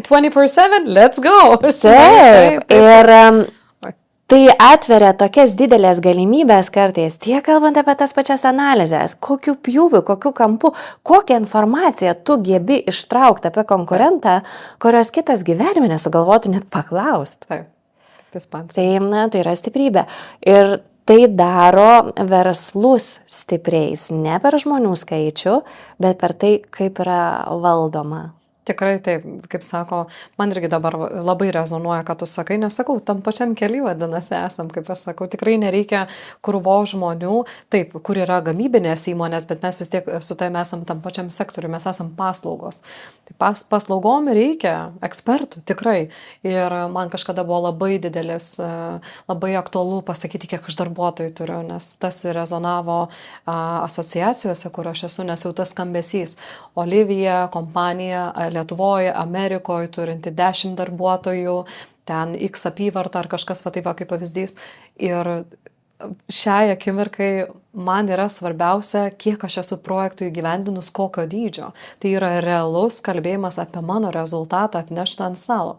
24/7, let's go. Taip. Tai atveria tokias didelės galimybės kartais, tiek kalbant apie tas pačias analizės, kokiu pjūviu, kokiu kampu, kokią informaciją tu gebi ištraukti apie konkurentą, kurios kitas gyvenime nesugalvotų net paklausti. Taip, tas paantrinti. Tai yra stiprybė. Ir tai daro verslus stipriais, ne per žmonių skaičių, bet per tai, kaip yra valdoma. Tikrai taip, kaip sako, man irgi dabar labai rezonuoja, kad tu sakai, nesakau, tam pačiam keliui vadinasi esam, kaip aš sakau, tikrai nereikia krūvo žmonių, taip, kur yra gamybinės įmonės, bet mes vis tiek su tai esam tam pačiam sektoriu, mes esam paslaugos. Tai paslaugom reikia ekspertų, tikrai. Ir man kažkada buvo labai didelis, labai aktualu pasakyti, kiek aš darbuotojų turiu, nes tas rezonavo asociacijose, kur aš esu, nes jau tas skambesys. Olivija, kompanija, Lietuvoje, Amerikoje turinti 10 darbuotojų, ten X apyvartą ar kažkas va taip va kaip pavyzdys. Ir šiai akimirkai man yra svarbiausia, kiek aš esu projektų įgyvendinus, kokio dydžio. Tai yra realus kalbėjimas apie mano rezultatą atneštą ant stalo.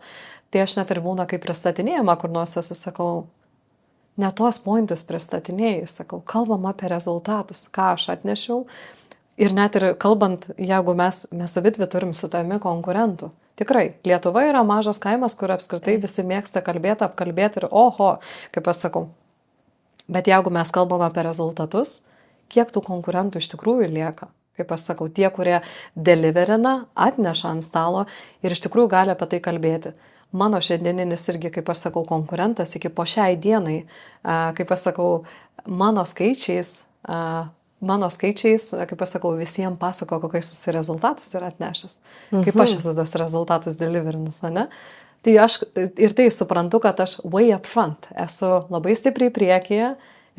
Tai aš net ir būna, kaip pristatinėjama, kur nors esu, sakau, ne tos pointus pristatinėjai, sakau, kalbam apie rezultatus, ką aš atnešiau. Ir net ir kalbant, jeigu mes abidvi turim su tavimi konkurentų. Tikrai, Lietuva yra mažas kaimas, kur apskritai visi mėgsta kalbėti, apkalbėti ir oho, kaip aš sakau. Bet jeigu mes kalbam apie rezultatus, kiek tų konkurentų iš tikrųjų lieka? Kaip aš sakau, tie, kurie deliverina, atneša ant stalo ir iš tikrųjų gali apie tai kalbėti. Mano šiandieninis irgi, kaip aš sakau, konkurentas iki po šiai dienai, kaip aš sakau, mano skaičiais, kaip aš sakau, visiems pasako, kokiais jis rezultatus yra atnešęs. Kaip aš esu tas rezultatus deliverinus, ne? Tai aš ir tai suprantu, kad aš way up front esu labai stipriai priekyje,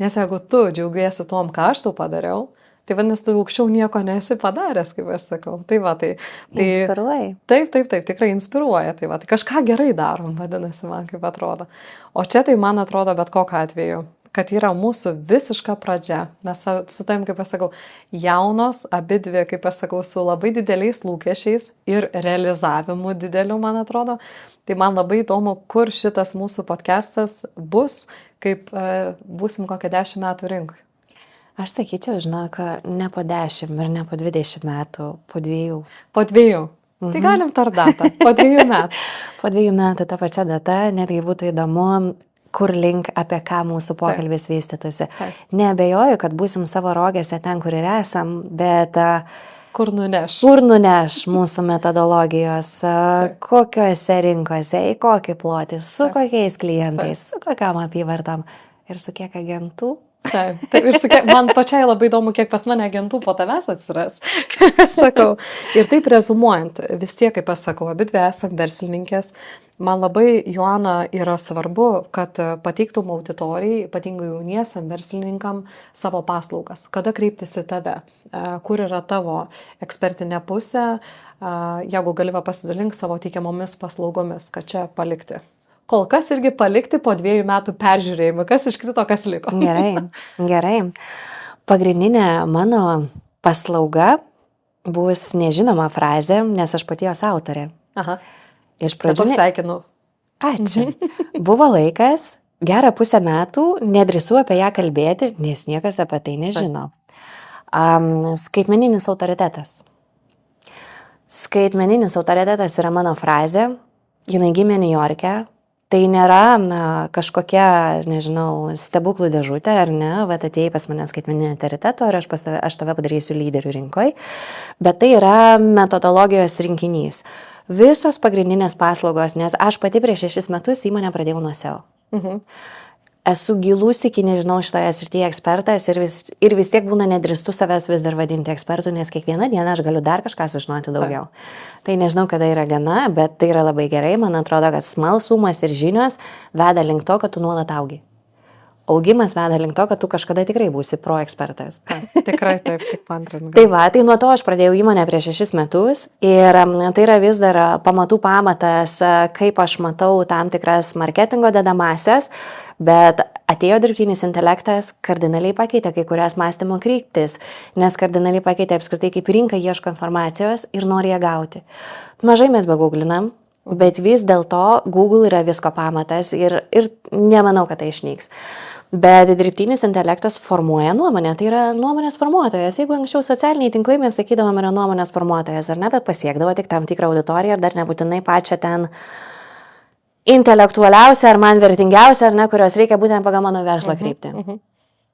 nes jeigu tu džiaugiesi tuom, ką aš tau padariau, tai vadinasi, tu aukščiau nieko nesi padaręs, kaip aš sakau. Tai va, tai inspiruoja. Taip, tikrai inspiruoja. Tai va, tai kažką gerai darom, vadinasi, man kaip atrodo. O čia tai man atrodo bet kokiu atveju, kad yra mūsų visiška pradžia. Mes su tavim, kaip aš sakau, jaunos, abidvi, kaip aš sakau, su labai dideliais lūkesčiais ir realizavimu dideliu, man atrodo. Tai man labai įdomu, kur šitas mūsų podcastas bus, kaip būsim kokią 10 metų rinkui. Aš sakyčiau, žinok, ne po 10 ir ne po 20 metų, po 2. Po 2. Tai galim tar datą, po 2 metų. Po 2 metų ta pačia data, netgi būtų įdomu, kur link, apie ką mūsų pokalbis vystytųsi. Neabejoju, kad būsim savo rogėse ten, kur ir esam, bet kur nuneš mūsų metodologijos, kokiuose rinkose, į kokį plotį, su kokiais klientais, su kokiam apyvartam ir su kiek agentų. Taip, ir man pačiai labai įdomu, kiek pas mane agentų po tavęs atsiras, kaip aš sakau. Ir taip rezumuojant, vis tiek, kaip aš sakau, abidvi esam verslininkės. Man labai, Joana, yra svarbu, kad pateiktum auditorijai, ypatingai jauniesiam verslininkam, savo paslaugas. Kada kreiptis į tave, kur yra tavo ekspertinė pusė, jeigu gali pasidalink savo teikiamomis paslaugomis, kad čia palikti. Kol kas irgi palikti po 2 metų peržiūrėjimų, kas iškrito, kas liko. Gerai. Pagrindinė mano paslauga bus nežinoma frazė, nes aš pati jos autorė. Aha. Iš pradžių. Sveikinu. Ačiū. Buvo laikas, gerą 0,5 metų, nedrįsau apie ją kalbėti, nes niekas apie tai nežino. Skaitmeninis autoritetas. Skaitmeninis autoritetas yra mano frazė, jinai gimė Niujorke. Tai nėra kažkokia, nežinau, stebuklų dėžutė, ar ne, bet atėjai pas mane skaitmeninio autoriteto ir aš tave padarysiu lyderių rinkoje, bet tai yra metodologijos rinkinys. Visos pagrindinės paslaugos, nes aš pati prieš 6 metus įmonę pradėjau nuo SEO. Esu gilus iki, nežinau, šitoje srityje ekspertas ir vis tiek būna nedrįstu savęs vis dar vadinti ekspertų, nes kiekvieną dieną aš galiu dar kažką sužinoti daugiau. Tai nežinau, kada yra gana, bet tai yra labai gerai. Man atrodo, kad smalsumas ir žinios veda link to, kad tu nuolat augi. Augimas veda link to, kad tu kažkada tikrai būsi pro ekspertas. Tikrai taip, tik paantrinu. Tai va, tai nuo to aš pradėjau įmonę prieš 6 metus ir tai yra vis dar pamatų pamatas, kaip aš matau tam tikras marketingo dedamasias, bet atėjo dirbtinis intelektas, kardinaliai pakeitė kai kurias mąstymo kryptis, nes kardinaliai pakeitė apskritai kaip rinka ieško informacijos ir nori ją gauti. Mažai mes begooglinam. Bet vis dėlto Google yra visko pamatas ir nemanau, kad tai išnyks. Bet dirbtinis intelektas formuoja nuomonę, tai yra nuomonės formuotojas. Jeigu anksčiau socialiniai tinklai mes sakydavom yra nuomonės formuotojas, ar ne, bet pasiekdavo tik tam tikrą auditoriją ir dar nebūtinai pačią ten intelektualiausią ar man vertingiausią, ar ne, kurios reikia būtent pagal mano verslo kryptį.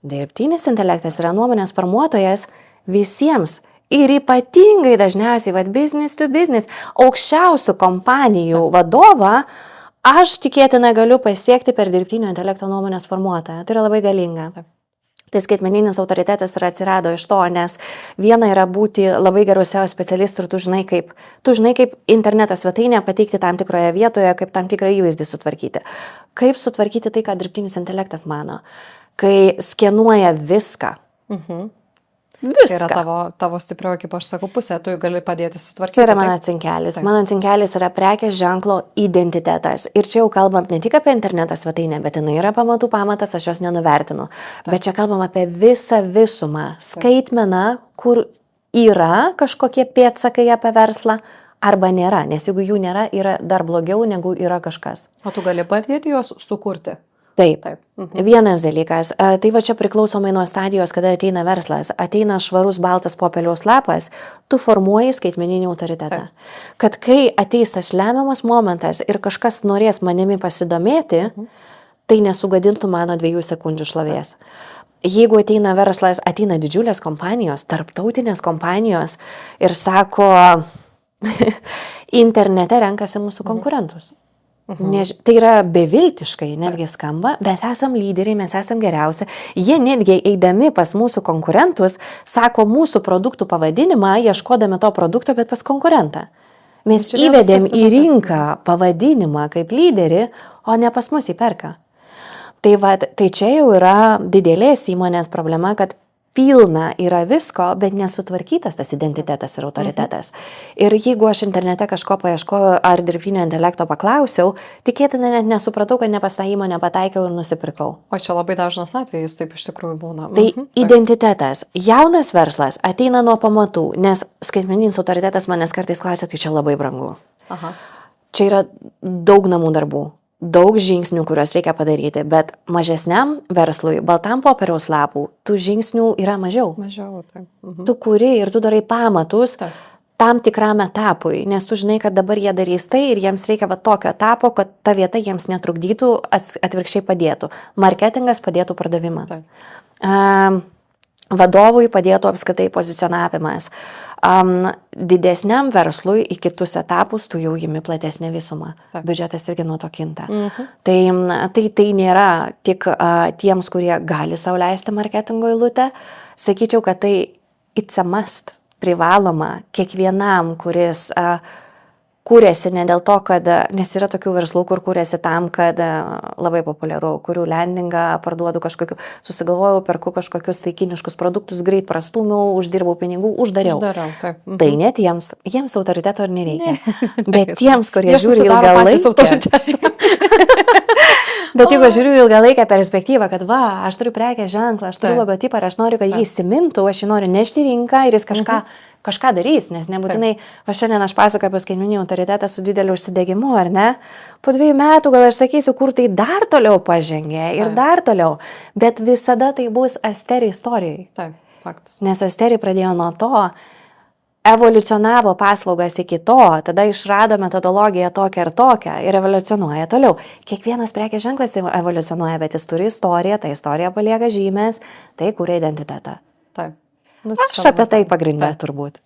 Dirbtinis intelektas yra nuomonės formuotojas visiems. Ir ypatingai dažniausiai, business to business, aukščiausių kompanijų vadovą aš tikėtina galiu pasiekti per dirbtinio intelekto nuomonės formuotoją. Tai yra labai galinga. Tai skaitmeninis autoritetas ir atsirado iš to, nes viena yra būti labai gerų SEO specialistų ir tu žinai kaip interneto svetainę pateikti tam tikroje vietoje, kaip tam tikrą įvaizdį sutvarkyti. Kaip sutvarkyti tai, ką dirbtinis intelektas mano. Kai skenuoja viską. Tai yra tavo stiprioji, kaip aš sakau, pusė, tu gali padėti sutvarkyti. Tai yra mano cinkelis. Mano cinkelis yra prekės ženklo identitetas. Ir čia jau kalbam ne tik apie interneto svetainę, bet jinai yra pamatų pamatas, aš jos nenuvertinu. Bet čia kalbam apie visą visumą. Skaitmeną, kur yra kažkokie pėdsakai apie verslą, arba nėra. Nes jeigu jų nėra, yra dar blogiau, negu yra kažkas. O tu gali padėti juos sukurti? Taip. Vienas dalykas, tai va čia priklausomai nuo stadijos, kada ateina verslas, ateina švarus baltas popieriaus lapas, tu formuoji skaitmeninį autoritetą. Kad kai ateis tas lemiamas momentas ir kažkas norės manimi pasidomėti, tai nesugadintų mano 2 sekundžių šlovės. Jeigu ateina verslas, ateina didžiulės kompanijos, tarptautinės kompanijos ir sako, internete renkasi mūsų konkurentus. Tai yra beviltiškai, netgi skamba, mes esam lyderiai, mes esam geriausi. Jie netgi eidami pas mūsų konkurentus, sako mūsų produktų pavadinimą, ieškodami to produkto, bet pas konkurentą. Mes įvedėm į rinką pavadinimą kaip lyderį, o ne pas mus įperka. Tai čia jau yra didelės įmonės problema, kad pilna yra visko, bet nesutvarkytas tas identitetas ir autoritetas. Ir jeigu aš internete kažko paieškoju ar dirbtinio intelekto paklausiau, tikėtina net nesupratau, kad ne pas tą įmonę pataikiau ir nusipirkau. O čia labai dažnas atvejis, taip iš tikrųjų būna. Tai identitetas. Jaunas verslas ateina nuo pamatų, nes skaitmeninis autoritetas manęs kartais klausia, tai čia labai brangu. Čia yra daug namų darbų. Daug žingsnių, kuriuos reikia padaryti, bet mažesniam verslui, baltam popieriaus lapų, tų žingsnių yra mažiau. Taip. Tu kuri ir tu darai pamatus tam tikram etapui, nes tu žinai, kad dabar jie darys tai ir jiems reikia tokio etapo, kad ta vieta jiems netrukdytų, atvirkščiai padėtų. Marketingas padėtų pardavimams. Vadovui padėtų apskritai pozicionavimas. Didesniam verslui į kitus etapus tu jau imi platesnę visumą. Biudžetas irgi nuo to kinta. Tai nėra tik tiems, kurie gali sau leisti marketingo eilutę. Sakyčiau, kad tai it's a must, privaloma kiekvienam, kuris kūrėsi ne dėl to, kad, nes yra tokių verslų, kur kūrėsi tam, kad labai populiaru, kurių landingą parduodu kažkokiu, susigalvojau, perku kažkokius taikiniškus produktus, greit prastūmiau, uždirbau pinigų, uždariau. Tai net jiems autoriteto ir nereikia. Bet tiems, kurie žiūri ilgalaikę. Bet jeigu aš žiūriu ilgalaikę perspektyvą, kad aš turiu prekės ženklą, aš turiu logotipą ir aš noriu, kad jį įsimintų, aš jį noriu nešti į rinką ir jis kažką darys, nes nebūtinai, šiandien aš pasakoju apie skaitmeninį autoritetą su dideliu užsidegimu, ar ne? Po 2 metų gal aš sakysiu, kur tai dar toliau pažengė ir dar toliau, bet visada tai bus Asterį istorijai. Taip, faktas. Nes Asterį pradėjo nuo to, evoliucionavo paslaugas iki to, tada išrado metodologiją tokią ir tokią ir evoliucionuoja toliau. Kiekvienas prekės ženklas evoliucionuoja, bet jis turi istoriją, ta istorija palieka žymės, tai kuria identitetą. Taip. Aš apie tai pagrindę turbūt.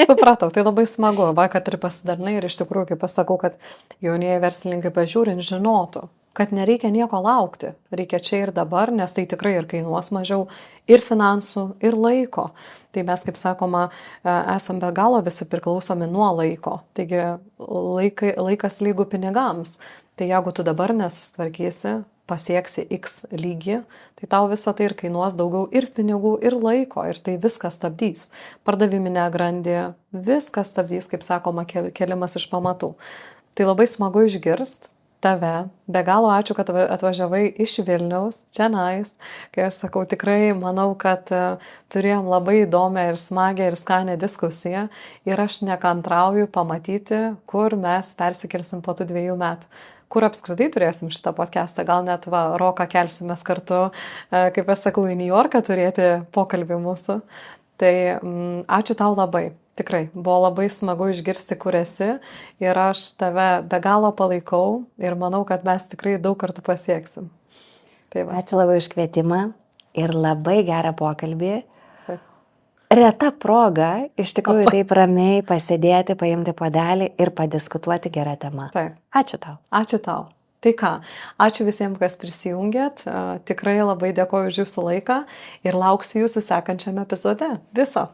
Supratau, tai labai smagu, kad ir pasidarnai ir iš tikrųjų, kaip pasakau, kad jaunieji verslininkai pažiūrint žinotų, kad nereikia nieko laukti, reikia čia ir dabar, nes tai tikrai ir kainuos mažiau ir finansų, ir laiko. Tai mes, kaip sakoma, esam be galo visi priklausomi nuo laiko, taigi laikas lygų pinigams. Tai jeigu tu dabar nesustvarkysi, pasieksi X lygį, tai tau visą tai ir kainuos daugiau ir pinigų, ir laiko, ir tai viskas stabdys. Pardaviminė grandį, viskas stabdys, kaip sakoma, kelimas iš pamatų. Tai labai smagu išgirst tave. Be galo ačiū, kad atvažiavai iš Vilniaus, čianais. Kai aš sakau, tikrai manau, kad turėjom labai įdomią ir smagę ir skanę diskusiją ir aš nekantrauju pamatyti, kur mes persikirsim po tų 2 metų. Kur apskritai turėsim šitą podcastą, gal net Roką kelsimės kartu, kaip aš sakau, į New Yorką turėti pokalbį mūsų. Tai ačiū tau labai. Tikrai, buvo labai smagu išgirsti, kur esi ir aš tave be galo palaikau ir manau, kad mes tikrai daug kartų pasieksim. Tai va. Ačiū labai už kvietimą ir labai gerą pokalbį. Taip. Reta proga, iš tikrųjų taip ramiai pasėdėti, paimti puodelį ir padiskutuoti gerą temą. Taip. Ačiū tau. Ačiū tau. Tai ką, ačiū visiems, kas prisijungėt. Tikrai labai dėkoju už jūsų laiką ir lauksiu jūsų sekančiame epizode. Viso.